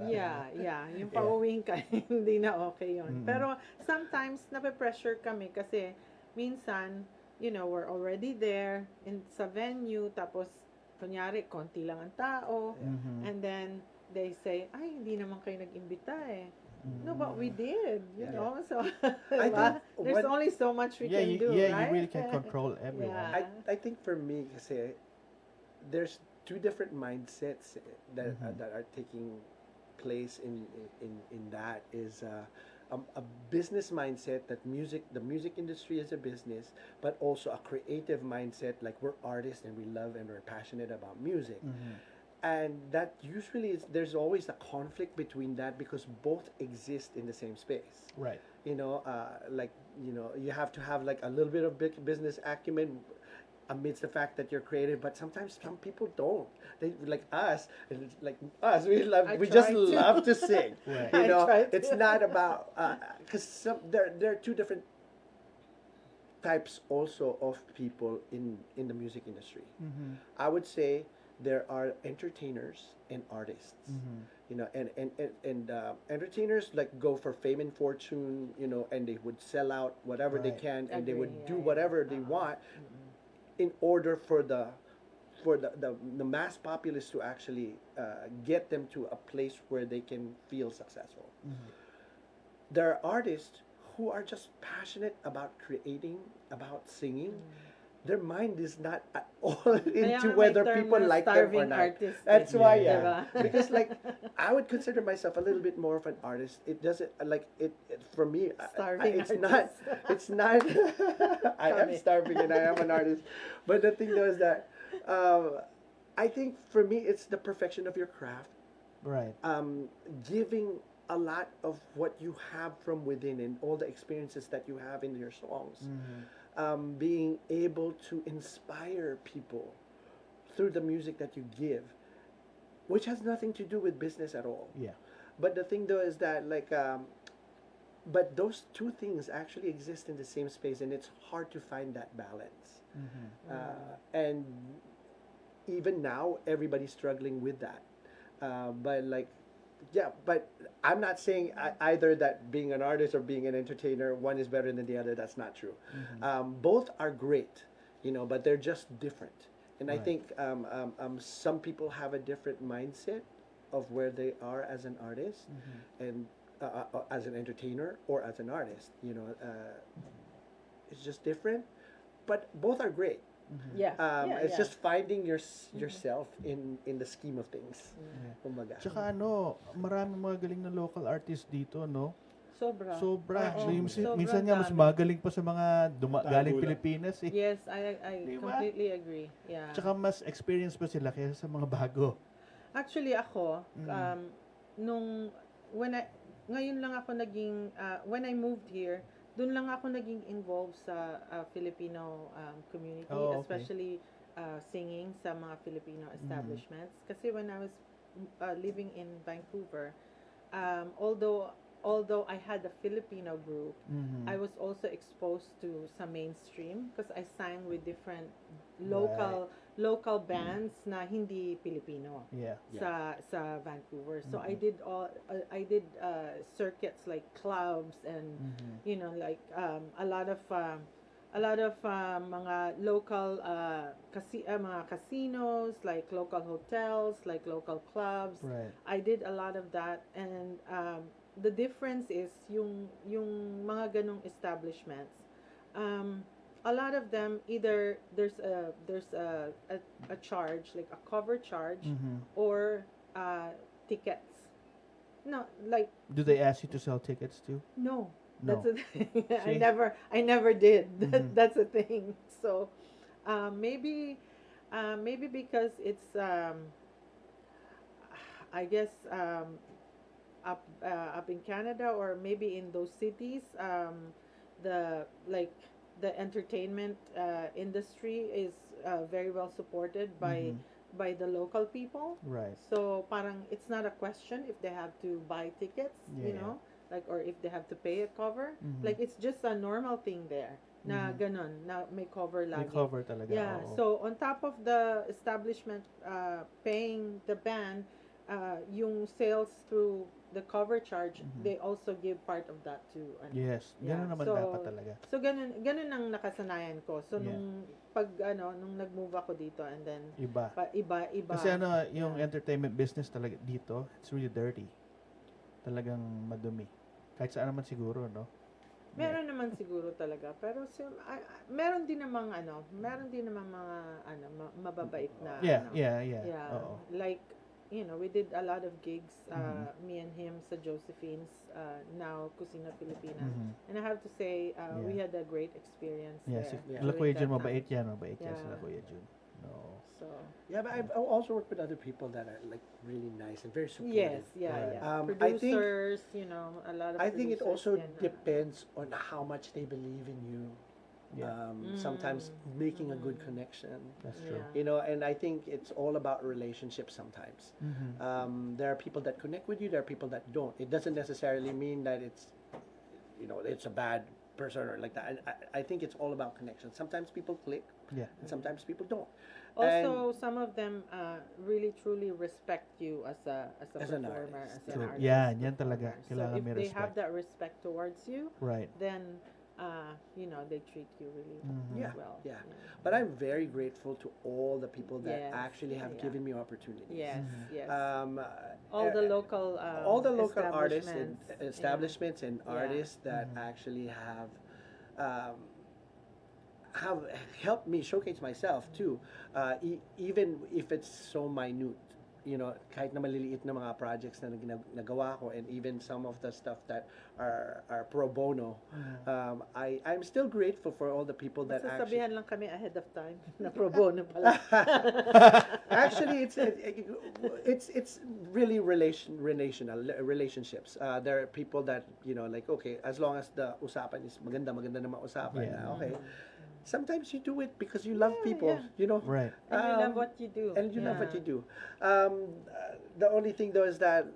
Yeah. Yung pauwiin ka, hindi na okay yun. Pero sometimes nape-pressure kami kasi minsan, we're already there sa venue, tapos kunyari, konti lang ang tao, and then they say, ay, hindi naman kayo nag-imbita eh. No, but we did, you Yeah. know. So I think there's what- only so much we can do, you right? really can control everyone. Yeah. I think for me, kasi, there's two different mindsets that are taking place in that is a business mindset that the music industry is a business, but also a creative mindset, like we're artists and we love and we're passionate about music. And that usually is, there's always a conflict between that because both exist in the same space. Right. You know, like, you know, you have to have like a little bit of big business acumen amidst the fact that you're creative, but sometimes some people don't. They like us, we just try to. love to sing. Right. You I know, try to. it's not about because there are two different types also of people in the music industry. I would say there are entertainers and artists. You know, and entertainers like go for fame and fortune, you know, and they would sell out whatever they Right. can, and they Agree, would yeah, do yeah. whatever they want in order for the mass populace to actually get them to a place where they can feel successful. There are artists who are just passionate about creating, about singing. Their mind is not at all Kaya into nga may whether term people na like them or starving not. artist That's eh. why, Yeah. yeah. Because like, I would consider myself a little bit more of an artist. It doesn't like it for me. Starving it's not. artist. It's not. I am Kami. starving and I am an artist. But the thing though is that, I think for me it's the perfection of your craft. Right. Giving a lot of what you have from within and all the experiences that you have in your songs. Being able to inspire people through the music that you give, which has nothing to do with business at all. Yeah. But the thing though is that like, but those two things actually exist in the same space, and it's hard to find that balance. And even now, everybody's struggling with that. But like, yeah, but I'm not saying either that being an artist or being an entertainer, one is better than the other. That's not true. Both are great, you know, but they're just different. And I Right. think some people have a different mindset of where they are as an artist and as an entertainer or as an artist. You know, it's just different, but both are great. Yeah. It's just finding yourself in the scheme of things. Kumbaga. Tsaka maraming mga galing na local artists dito, no? Sobra. Sobra. Oo, Minsan sobrang nga mas dami. magaling pa sa mga galing Tago lang. Pilipinas eh. Yes, I Diba? completely agree. Yeah. Tsaka mas experience pa sila kaysa sa mga bago. Actually ako, ngayon lang ako naging, when I moved here, doon lang ako naging involved sa Filipino community, Oh, okay. especially singing sa mga Filipino establishments. Kasi when I was living in Vancouver, although I had a Filipino group, I was also exposed to some mainstream because I sang with different local bands na hindi Filipino Yeah. sa Vancouver. So I did circuits like clubs and you know like a lot of mga local mga casinos, like local hotels, like local clubs. Right. I did a lot of that, and the difference is yung mga ganong establishments, a lot of them either there's a charge, like a cover charge, or tickets. No, like Do they ask you to sell tickets too? no. No. That's a thing. See? I never did. That's a thing. So, maybe because it's I guess up in Canada, or maybe in those cities, the entertainment industry is very well supported by the local people. Right. So parang it's not a question if they have to buy tickets, you Yeah. know, like, or if they have to pay a cover. Like it's just a normal thing there. Na ganon, na may cover May lagi. cover talaga. Yeah. oo. So on top of the establishment paying the band, yung sales through the cover charge, they also give part of that to Yes. Yeah. Ganun naman So, dapat talaga. So ganun ang nakasanayan ko. So Yeah. nung nag-move ako dito, and then Iba. iba. Kasi yung entertainment business talaga dito, it's really dirty. talagang madumi. Kahit saan naman siguro, no? Meron naman siguro talaga, pero meron din namang mga mababait na Yeah, ano. yeah. Yeah, Oo. like, we did a lot of gigs, Mhm. me and him sa Josephine's, now Kusina Filipina. Mhm. And I have to say, we Yeah. had a great experience Yeah, there. si Yeah. Kila during Kuya that Jun, mabait time. yan. Mabait yan sila Yeah. Kuya Jun. No. So, Yeah, but I've also worked with other people that are like really nice and very supportive. yes, yeah, Right. yeah. I think- Producers, a lot of I think it producers also can, depends on how much they believe in you. Yeah. Sometimes making a good connection. That's true. Yeah. And I think it's all about relationships sometimes. Mhm. There are people that connect with you, there are people that don't. It doesn't necessarily mean that it's a bad person or like that. I think it's all about connection. Sometimes people click Yeah. and sometimes people don't. Also, some of them really truly respect you as a As an performer, artist. as an True. artist. Yan talaga. performer. Kailangan so if may they have respect. that respect towards you, Right. then they treat you really Mhm. Yeah, well. yeah. But I'm very grateful to all the people that Yes, actually have yeah. given me opportunities. Yes, Mhm. yes. All the local artists and establishments and Yeah. artists that Mhm. actually um, have helped me showcase myself too, even if it's so minute. Kahit na maliliit na mga projects na nagawa ko, and even some of the stuff that are pro bono, I'm still grateful for all the people that Basta actually. sabihan lang kami ahead of time na pro bono pala. Actually, it's really relationships. There are people that like, okay, as long as the usapan is maganda naman usapan. Yeah. Okay. Sometimes you do it because you love people. yeah. Right. And you love what you do. And you love what Yeah. you do. The only thing though is that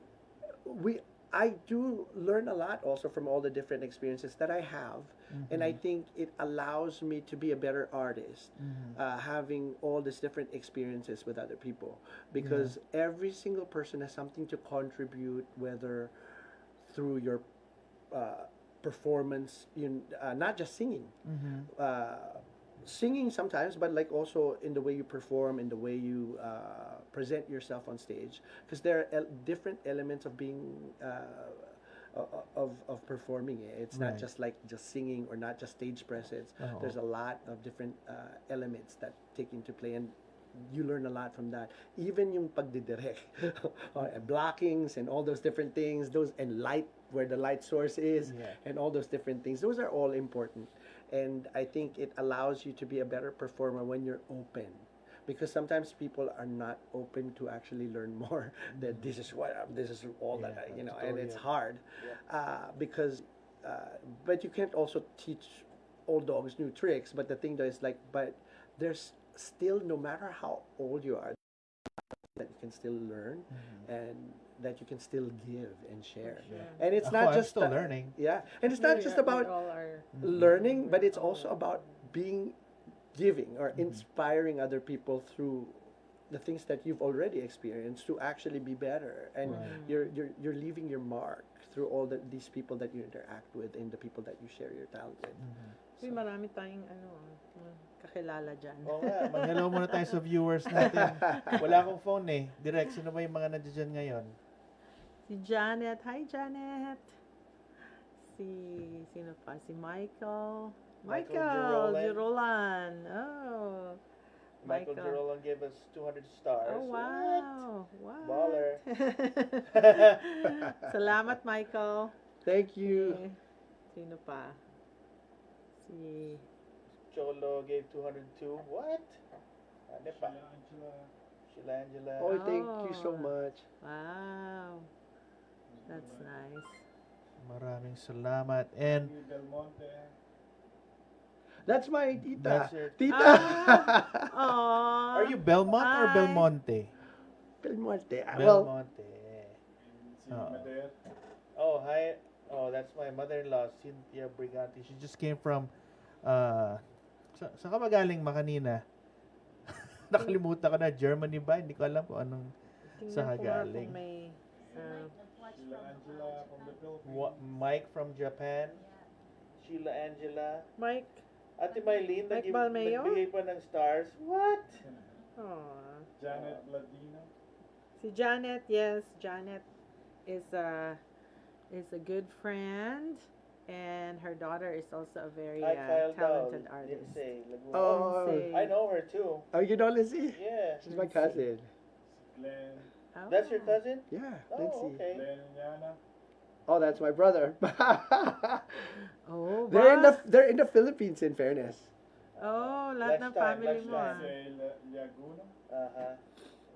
I do learn a lot also from all the different experiences that I have, and I think it allows me to be a better artist, having all these different experiences with other people, because every single person has something to contribute, whether through your performance, not just singing. Singing sometimes, but like also in the way you perform, in the way you present yourself on stage, because there are different elements of being of performing. It's not Right. just like just singing or not just stage presence. Oo. There's a lot of different elements that take into play, and you learn a lot from that. Even yung pagdidirect, blockings and all those different things, and light, where the light source is, Yeah. and all those different things. Those are all important. And I think it allows you to be a better performer when you're open. Because sometimes people are not open to actually learn more. That this is all that and it's hard. Because, but you can't also teach old dogs new tricks. But the thing though is but there's still, no matter how old you are, that you can still learn, and that you can still give and share. Sure. And it's Ako, not I'm just still learning. Yeah, and it's not We just are- about we all are. learning, but it's also about giving or inspiring other people through the things that you've already experienced to actually be better, and you're leaving your mark through all these people that you interact with and the people that you share your talent with. Uy, marami tayong kakilala dyan. Oo nga, mag-hello muna tayo sa viewers natin. Wala akong phone eh. Direct, sino ba yung mga nandiyan ngayon? Si Janet. Hi, Janet. Sino pa? Si Michael. Michael Girolan. Oh. Michael Girolan gave us 200 stars. Oh, wow. Wow. Baller. Salamat, Michael. Thank you. Sino pa? Si... Cholo gave 202. What? Ano pa? Sheila Angela. Oh, thank you so Oh. much. Wow. That's nice. Maraming salamat. And Del Monte. That's my tita. That's your- Tita. Aww. are you Belmont or Hi. Belmonte? Belmonte. Well, Belmonte. Si Oo. Mader. Oh, hi. Oh, that's my mother-in-law, Cynthia Brigante. She just came from, sa ka ba galing makanina? Nakalimutan ko na, Germany ba? Hindi ko alam kung anong Tingnan sa ko nga galing. kung may... Sheila Angela from the Philippines. Mike from Japan. Sheila Angela. Mike. Ate Mylene, Mike Balmeo? nagbigay pa ng stars. What? Aww. Janet Ladino. Si Janet, yes. Janet is is a good friend, and her daughter is also a very Hi, Kyle talented Dow, artist. Lindsay, Laguna. Oh, Lindsay. I know her too. oh, you know Lindsay? Yeah. She's my cousin. Glenn, Oh. That's your cousin? Yeah, Oh, Lindsay. okay. Glenn and Yana. Oh, that's my brother. Oh, They're in the Philippines, in fairness. Oh, lahat ng Lunchtime, family mo. lunchtime. Lindsay Laguna Uh-huh.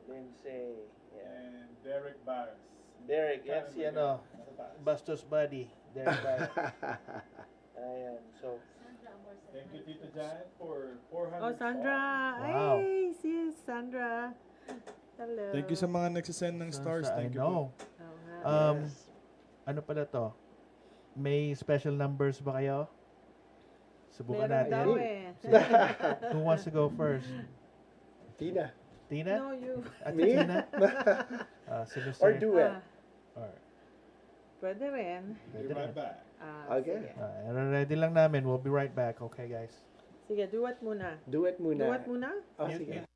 Lindsay. Yeah. and Derek Barnes. Derek, yan si Ano, Bastos Buddy. There tayo. Ayan, so. Thank you, Tito Jan, for 400 Oh, Sandra. Wow. Hey, sis, Sandra. Hello. Thank you sa mga nagsisend ng stars. I Thank you know. po. Oo nga. Yes. Ano pala to? May special numbers ba kayo? Subukan Meron natin. daw eh. Who wants to go first? Tina. Tina? No, you. Ate Me? Tina? Sino Or sir? duet. Ah, Or, pwede rin. Be right back. Okay. Sige. ready lang namin. We'll be right back. Okay, guys. Sige, duet muna. Duet muna. Duet muna? Oh, Mute, sige. mute.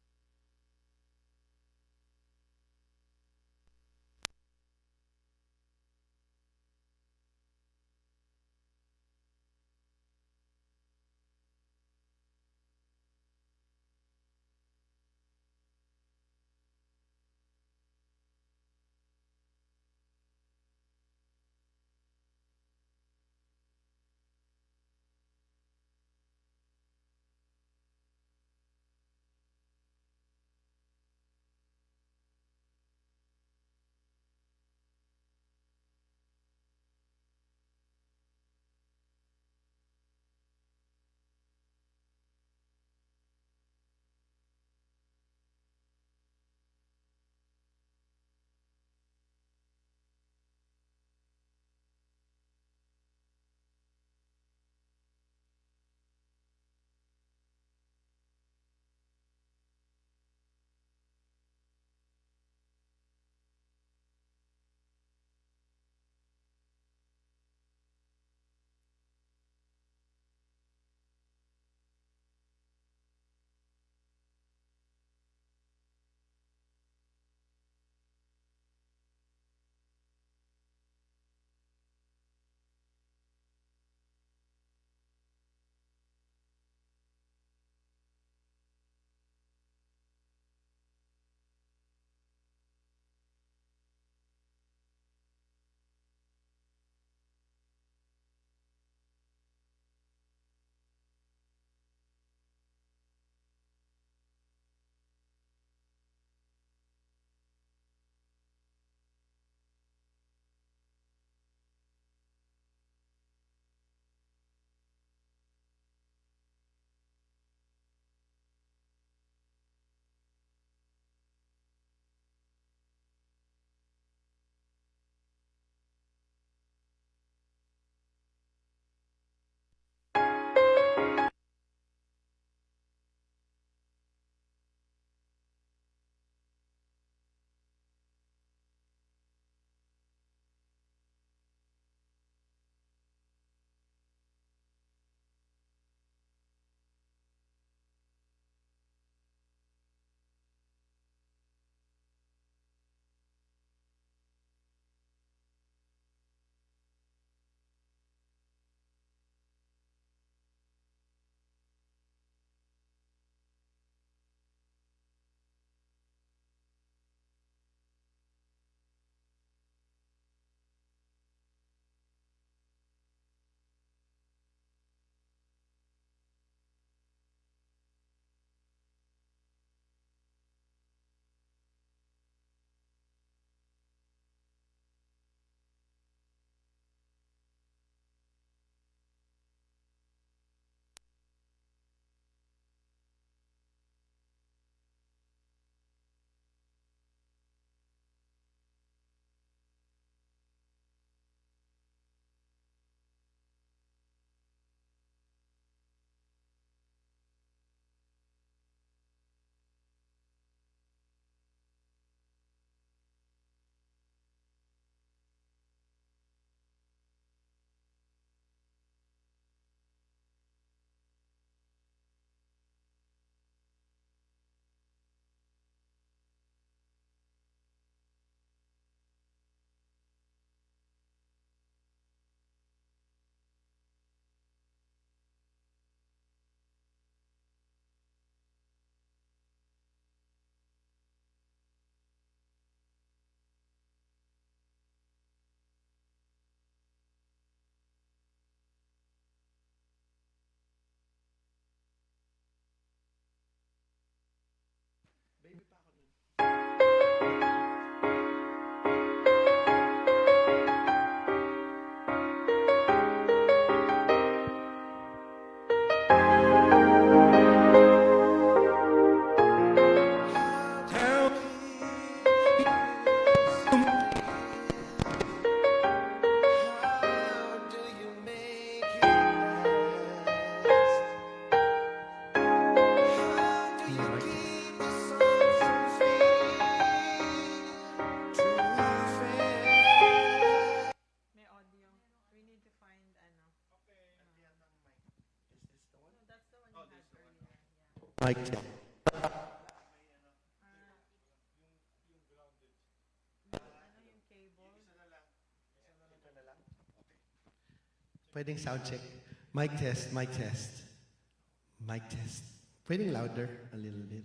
Mic check. Pwedeng sound check. Mic test, mic test. Mic test. Pwedeng louder a little bit.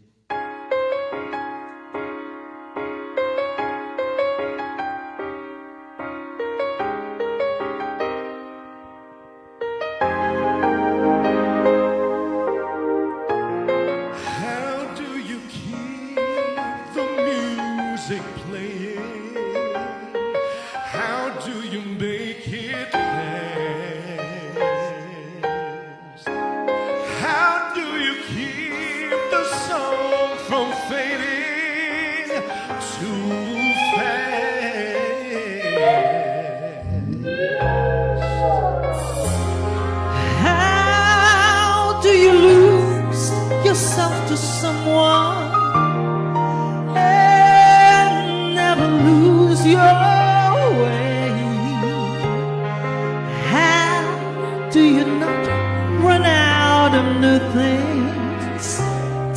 How do you keep the music playing? How do you make it last? How do you keep the song from fading too fast? How do you lose yourself to someone and never lose your way? How do you not run out of new things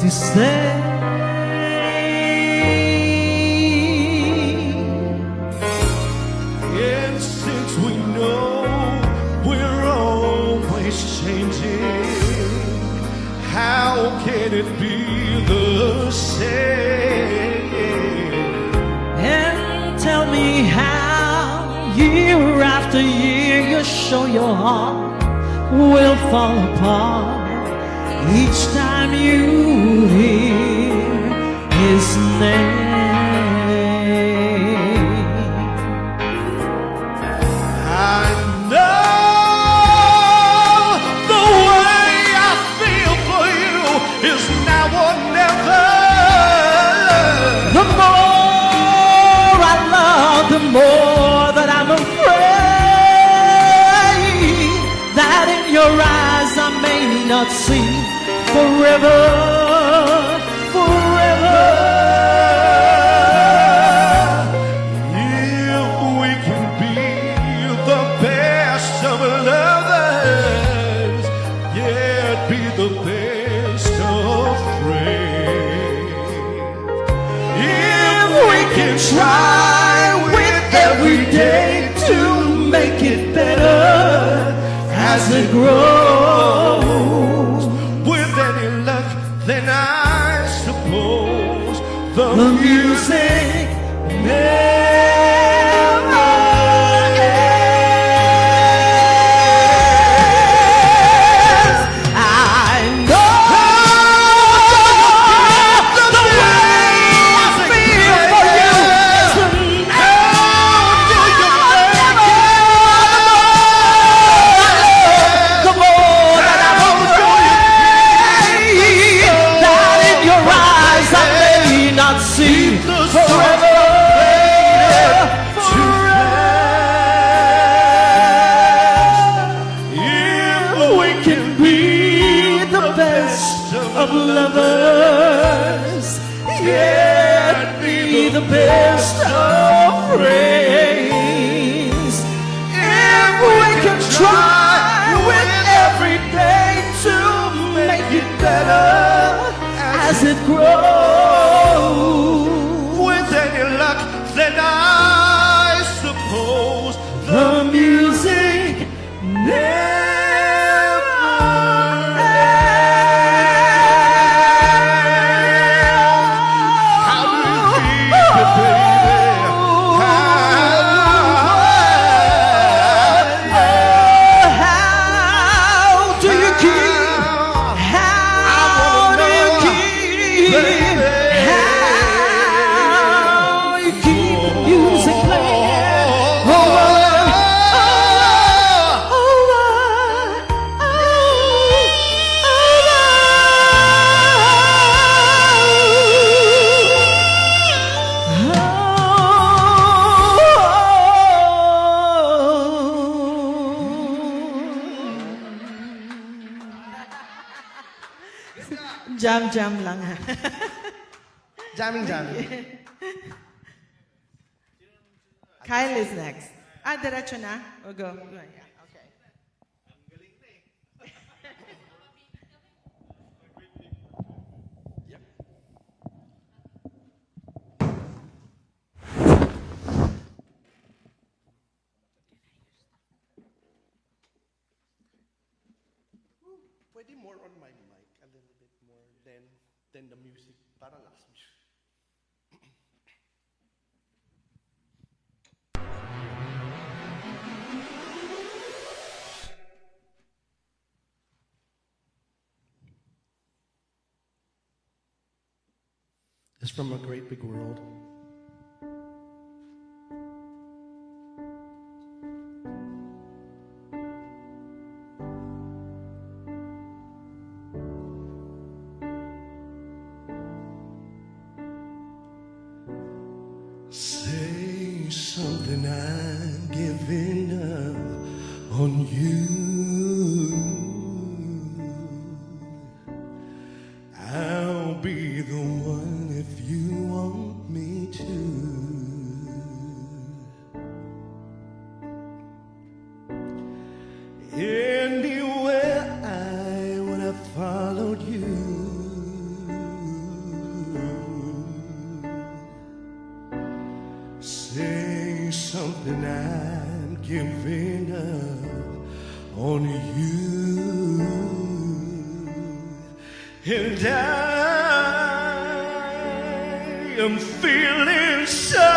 to say? And since we know we're always changing, how can it be the same? And tell me how, year after year, you show your heart will fall apart each time you hear his name. I know the way I feel for you is now or never. The more I love, the more that I'm afraid that in your eyes I may not see forever, forever. If we can be the best of lovers, yet be the best of friends. If we can try with every day to make it better as it grows, with any luck, then I suppose the music never ends. I know the way I feel for you is the more that I'm afraid that in your eyes I may not see forever. If we can be the best Of lovers, yet be the best of friends. If we can try with every day to make it better as it grows, with any luck, then I suppose the music never How do you keep it, baby? How do you keep? How do you keep? How you keep the music playing? Jam lang ha. Jamming, jamming. Kyle is next. Diretso na? Or go? Yeah, okay. pwede more on my mic, a little bit more than the music. Para last music. It's from a great big world. Say something, I'm giving up on you. I'll be the one if you want me to. Anywhere I would have followed you. Say something, I'm giving up on you. And I am feeling so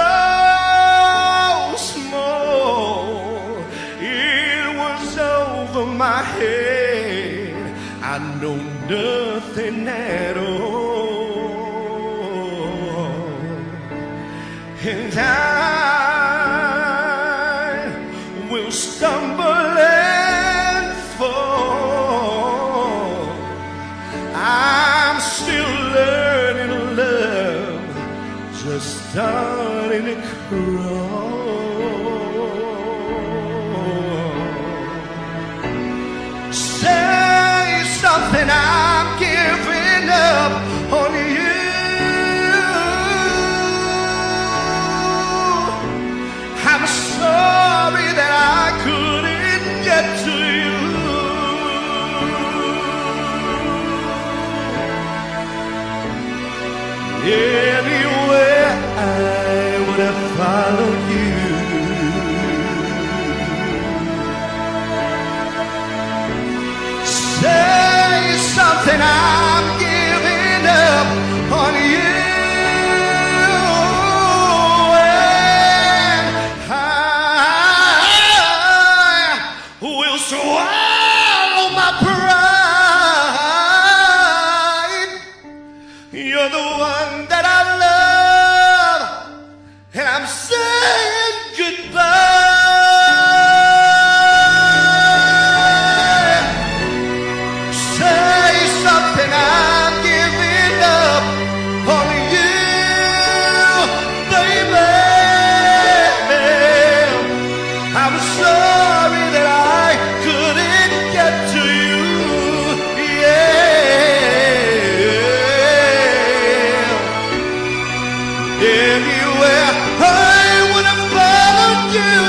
small. It was over my head. I know nothing at all. And I will stumble and fall. I'm still learning to love, just starting to crawl. Say something, I'm giving up on you. I'm sorry that I couldn't get to you. Anywhere I would have followed you. Say something, I'm giving up on you. And I will swallow my pride. You're the one that I love, and I'm saying goodbye. Say something, I'm giving up on you, baby. I'm sorry that I couldn't get to you. Anywhere I would have followed you.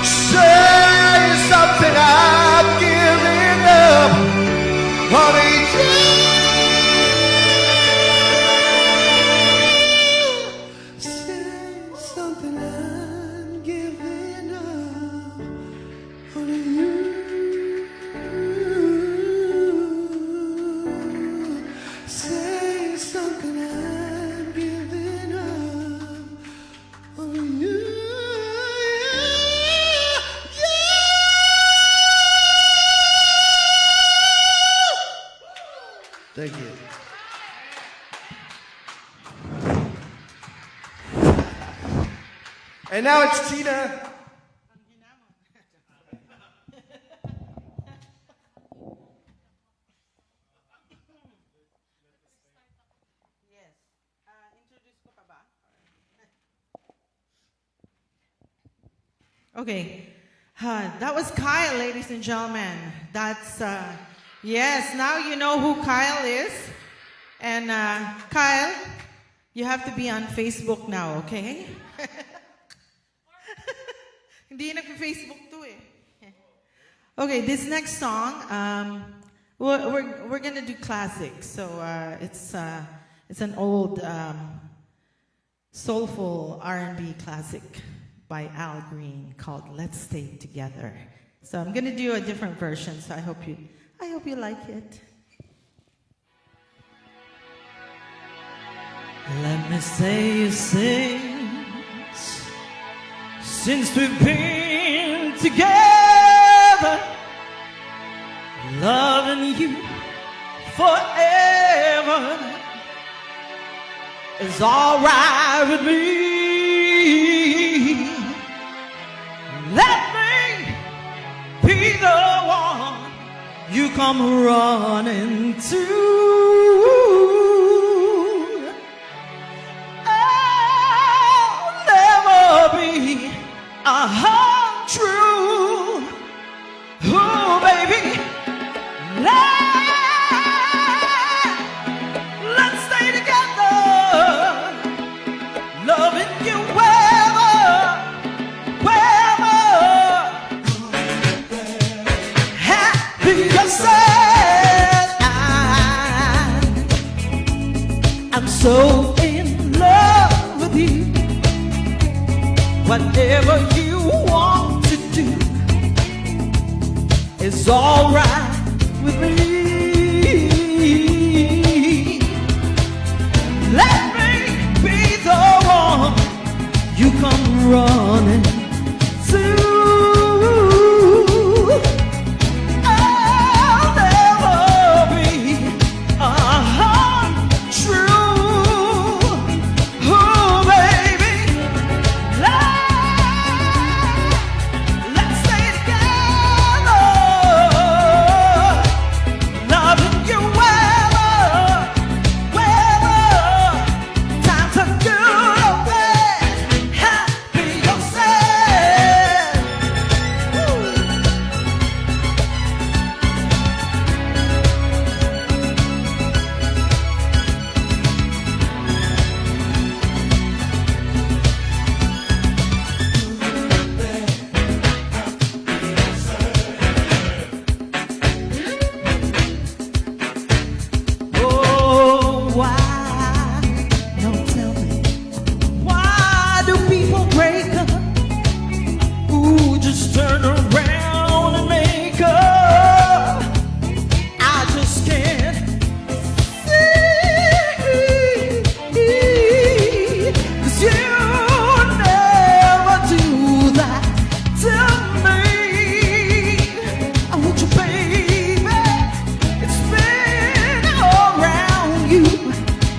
Say something, I'm giving up on you. Say something, I'm giving up on you. Say something, I'm giving up on you. Thank you. And now it's Tina. Yes. Introduce ko pa ba? Okay. That was Kyle, ladies and gentlemen. That's, yes, now you know who Kyle is. And Kyle, you have to be on Facebook now, okay? Hindi nag-Facebook to eh. Okay, this next song, we're gonna do classics. So it's an old soulful R&B classic. by Al Green called Let's Stay Together. So I'm gonna do a different version, so I hope you like it. Let me say since we've been together, loving you forever is all right with me. Let me be the one you come running to. I'll never be untrue. Oh, baby, let's stay together, loving you wherever, happy or sad. I'm so in love with you. Whatever you want to do is all right with me. Let me be the one you come running to. I'll never be untrue. Oh, baby, let's stay together, loving you wherever, times are good or bad, happy or sad. Woo. Oh, why? No, tell me, why do people break up? Ooh, just turn around and make up. I just can't see, 'cause you never do that to me. I want you, baby. It's been around you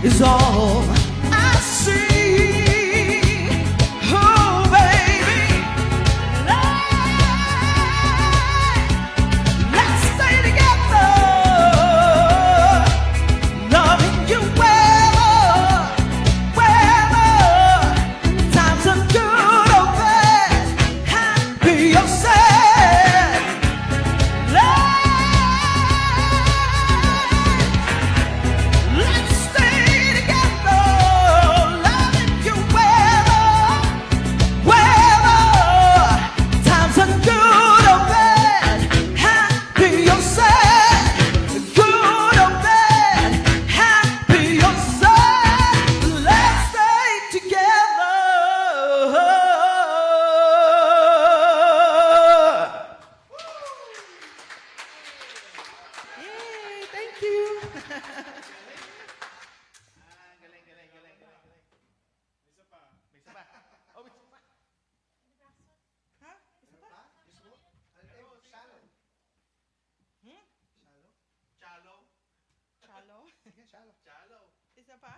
is all I see. Oh, baby, let's stay together, loving you wherever, times are good or bad, happy or sad. Let's stay together, loving you wherever, times are good or bad, happy or sad, good or bad, happy or sad. Let's stay together. Yay, thank you. Chalo? Isa pa?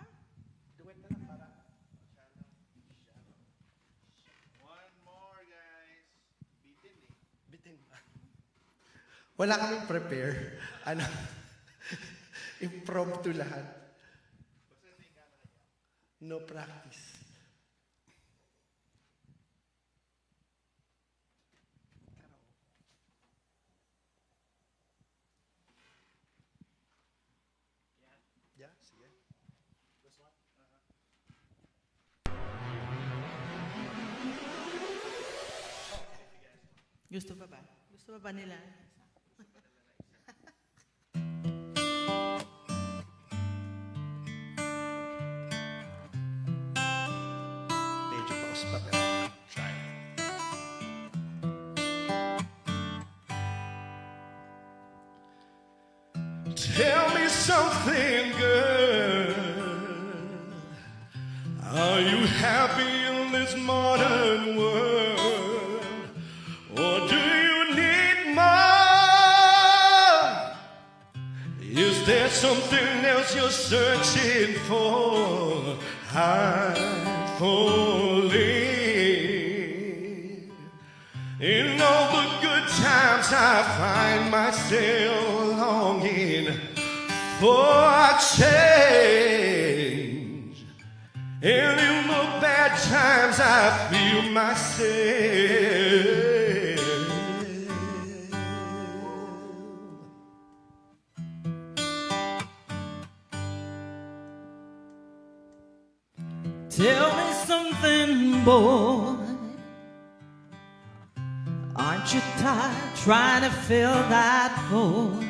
One more, guys. Bitin ba? Wala kaming prepare. Ano? Impromptu lahat. No practice. Yeah, sige. Gusto pa ba? Gusto pa ba nila? Medyo paus pa pero try. something, girl. Are you happy in this modern world? Or do you need more? Is there something else you're searching for? I'm falling. In all the good times I find myself longing for a change. And in the bad times I feel myself. Tell me something, boy. Aren't you tired trying to fill that void?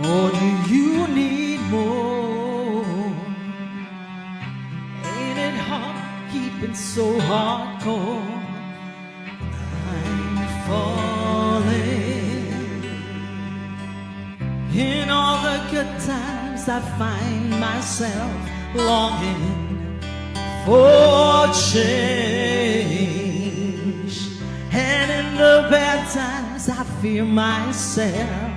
Or do you need more? Ain't it hard keeping so hardcore? I'm falling. In all the good times I find myself longing for change. And in the bad times I fear myself.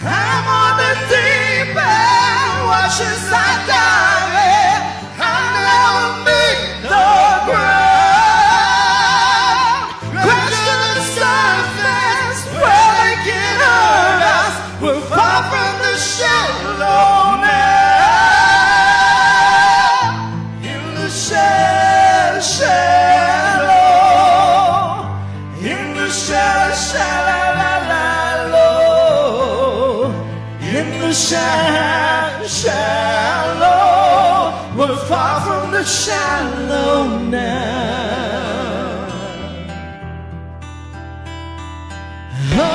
I'm on the deep end, watching I dive in. I'll never meet the ground. Crash to the surface where they can hurt us. We're far from the shallow now. In the shallow, in the shallow, in the shallow, we're far from the shallow now. Oh,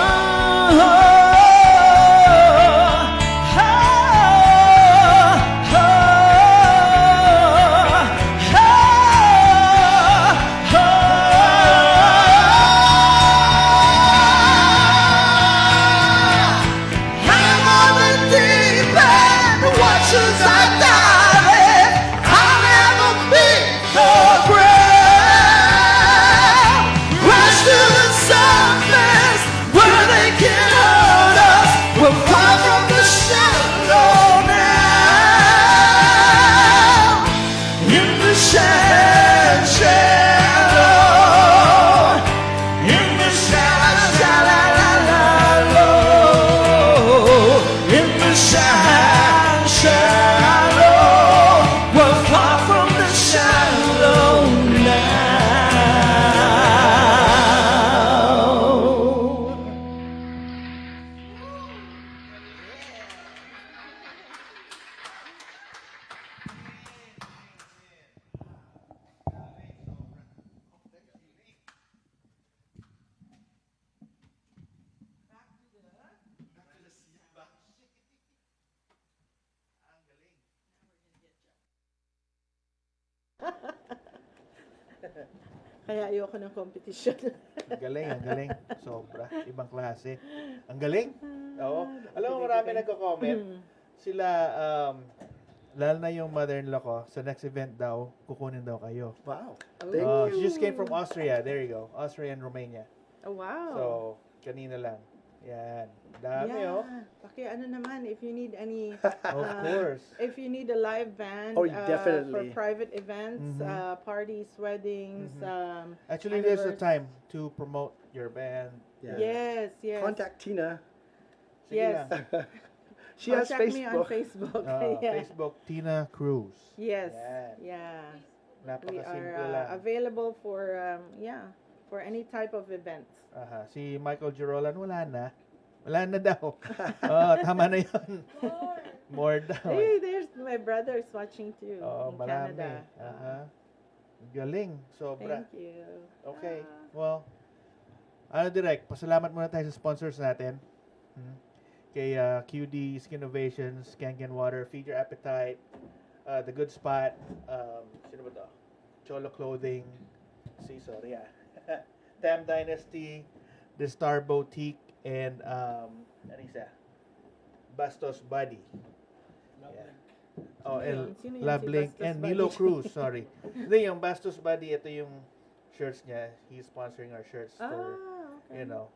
Kaya ayoko ng competition. Ang galing. Sobra. Ibang klase. Ang galing. Oo. Alam mo, marami nagko-comment. Sila, lalo na yung mother-in-law ko, sa next event daw, kukunin daw kayo. Wow. Thank She you. just came from Austria. There you go. Austria and Romania. Oh, wow. So, kanina lang. Yan. Dami, oh. Ano naman, if you need any, Of course. if you need a live band Oh, for definitely. private events, parties, weddings, Actually, there's a time to promote your band. Yeah. Yes. Contact Tina. Sige Yes. lang. She has Contact me on Facebook. Facebook. Yeah. Facebook, Tina Cruz. Yes. Yan. Yeah. We Napakasimple are lang. available for for any type of event. Aha. Si Michael Girolan, wala na. Wala na daw. Tama na yun. More daw. Hey, there's my brother is watching too in marami. Canada. Galing. Sobra. Thank you. Okay. Well, direct, pasalamat muna tayo sa sponsors natin. Kay QD, Skin Innovations, Kangen Water, Feed Your Appetite, The Good Spot, sino ba to? Cholo Clothing, Tam Dynasty, The Star Boutique, and ano isa? Bastos Buddy. Yeah. Oh, Sino yun? Sino yun? Love Si Link Bastos and Buddy? Nilo Cruz, sorry. Hindi, yung Bastos Buddy, ito yung shirts niya. He's sponsoring our shirts for, Okay. you know,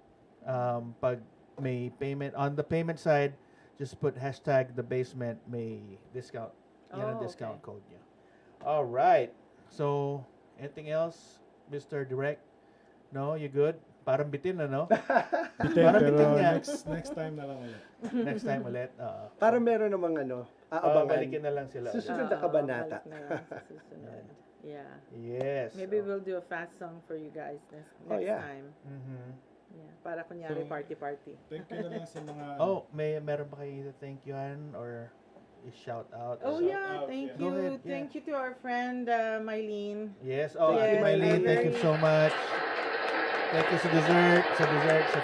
pag may payment, on the payment side, just put hashtag the basement, may discount. Yan ang discount code niya. All right. So, anything else, Mr. Direct? No, you good? Parang bitin na, no? Bitin, Parang pero bitin nga. next time na lang ulit. Next time ulit. Para meron namang aabangan. Balikin na lang sila. ulit. Susunod na kabanata. balik na lang sa susunod. Yeah. Yes. Maybe we'll do a fast song for you guys next yeah. time. Mhm. Yeah. Para kunyari So, party. Thank you na lang sa mga... Oh, meron ba kayo thank youan or shout out? Oh Shout yeah, out, thank yeah. you. Go ahead, yeah. Thank you to our friend Mylene. Yes. Oh, Yes, Ate Mylene, thank you very- so much. Thank you sa dessert, sa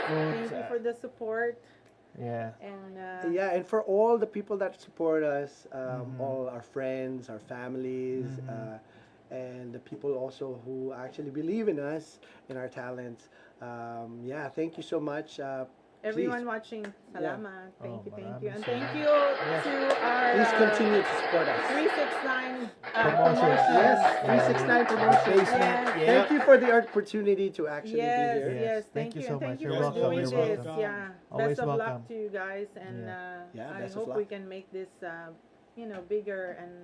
food. Thank you for the support Yeah. and Yeah, and for all the people that support us, Mhm. all our friends, our families, Mhm. and the people also who actually believe in us, in our talents. Yeah, thank you so much. everyone Please. watching. Salamat. Thank you, thank maraming you. And salamat. thank you Yes. to our Please continue to support us. 369 Promotions. promotions. Yes, 369 promotions. Basement. Yes. Yeah. Thank you for the opportunity to actually Yes, be here. Yes, yes, thank you so and thank much. you You're for welcome, doing you're this. welcome. Yeah, Always best of welcome. luck to you guys, and Yeah, I best of hope we luck. can make this, bigger and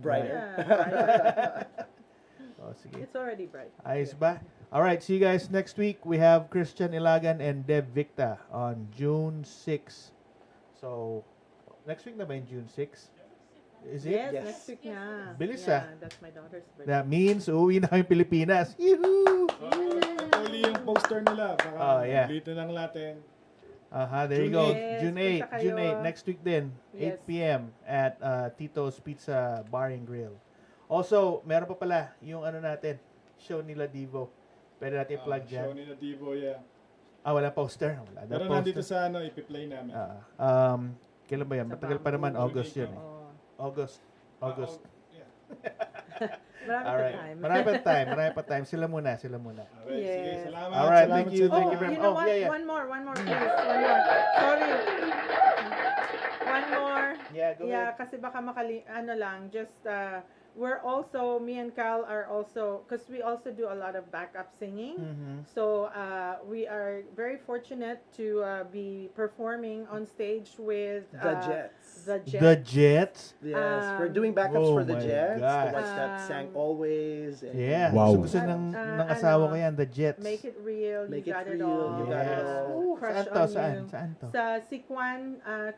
Brighter. yeah, brighter. Oh, sige. It's already bright. Ayos ba? All right, see you guys next week. We have Christian Ilagan and Dev Victa on June 6. So, next week na ba yung June 6? Is it? Yes, Yes. next week na. Bilis, Yeah, that's my daughter's birthday. That means uuwi na kami Pilipinas. Yoo-hoo! Actually, yung poster nila, baka Oh, yeah. dito lang natin. There you June go. 8. June Yes, 8. punta June 8. kayo. Next week din. Yes. 8 p.m. at Tito's Pizza Bar and Grill. Also, meron pa pala yung ano natin, show nila Divo. Pwede natin plug Show dyan. ni na Divo, yeah. Wala poster. Wala na Pero poster. nandito sa ipi-play namin. Kailan ba yan? Sa Matagal pa naman. Bamboo. August yun eh. Oh. August. Yeah. Marami pa Alright. time. Marami pa time. Sila muna. Alright, sige, Yes. salamat. Alright, salamat thank you, sa thank mga- you very You much. know Oh, what? yeah. One more, please. One more. Sorry. One more. Yeah, go Yeah, ahead. kasi baka just, we're also, me and Cal are also, because we also do a lot of backup singing. Mhm. So we are very fortunate to be performing on stage with The Jets. The Jets. The Jets? Yes, we're doing backups Oh for the my Jets, gosh. the ones that sang Always. And Yeah. Wow. Gusto ng asawa ko yan, The Jets. Make it real. Make You it got it real, all. you got it Yes. all. Ooh, Crush saan to? on Saan? you. Saan to? Sa Siquan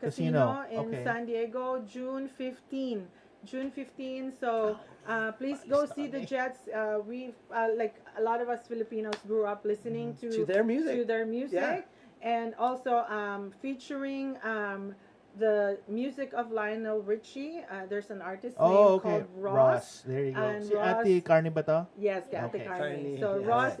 Casino. Casino in Okay. San Diego, June 15. June 15. So please go see the Jets. We've like a lot of us Filipinos grew up listening To their music. to their music, and also featuring the music of Lionel Richie. There's an artist Oh, name okay. called Ross. There you go. And Si Ross- Ate Carney ba to? Yes, Ate Okay. Carney. Carney, So yes. Ross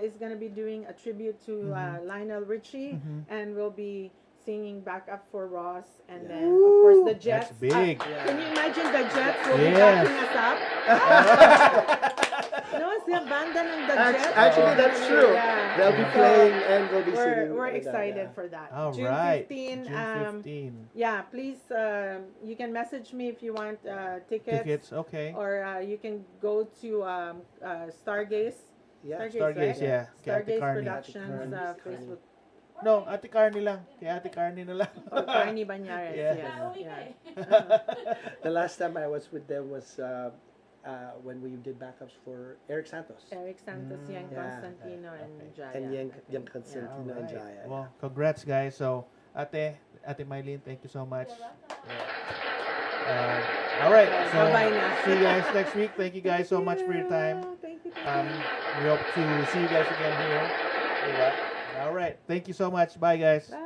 is going to be doing a tribute to Lionel Richie, and we'll be singing backup for Ross, and then of course the Jets. That's big. Can you imagine the Jets will be Yes. backing us up? No, it's the banda ng the Jets. Actually, that's true. Yeah. They'll be So, playing and we'll be singing. We're with that, excited yeah. for that. All June right. 15. June 15. Yeah, please. You can message me if you want Tickets, okay. or you can go to Stargaze. Yeah. Stargaze, right? yeah. Kay Ate Stargaze Carney. Productions Ate Carney. Facebook. No, Ate Carney lang. Kay Ate Carney na lang. Or Carney Banyares. Yeah. Yes. Yeah. The last time I was with them was when we did backups for Eric Santos. Eric Santos, Yang Yeah. Constantino, and Jaya. And Yang I think. Constantino and Jaya. Well, congrats guys. So, Ate Mylene, thank you so much. All right. So, Bye-bye na. see you guys next week. Thank you guys so much for your time. Thank you. We hope to see you guys again here. Diba? All right. Thank you so much. Bye guys. Bye.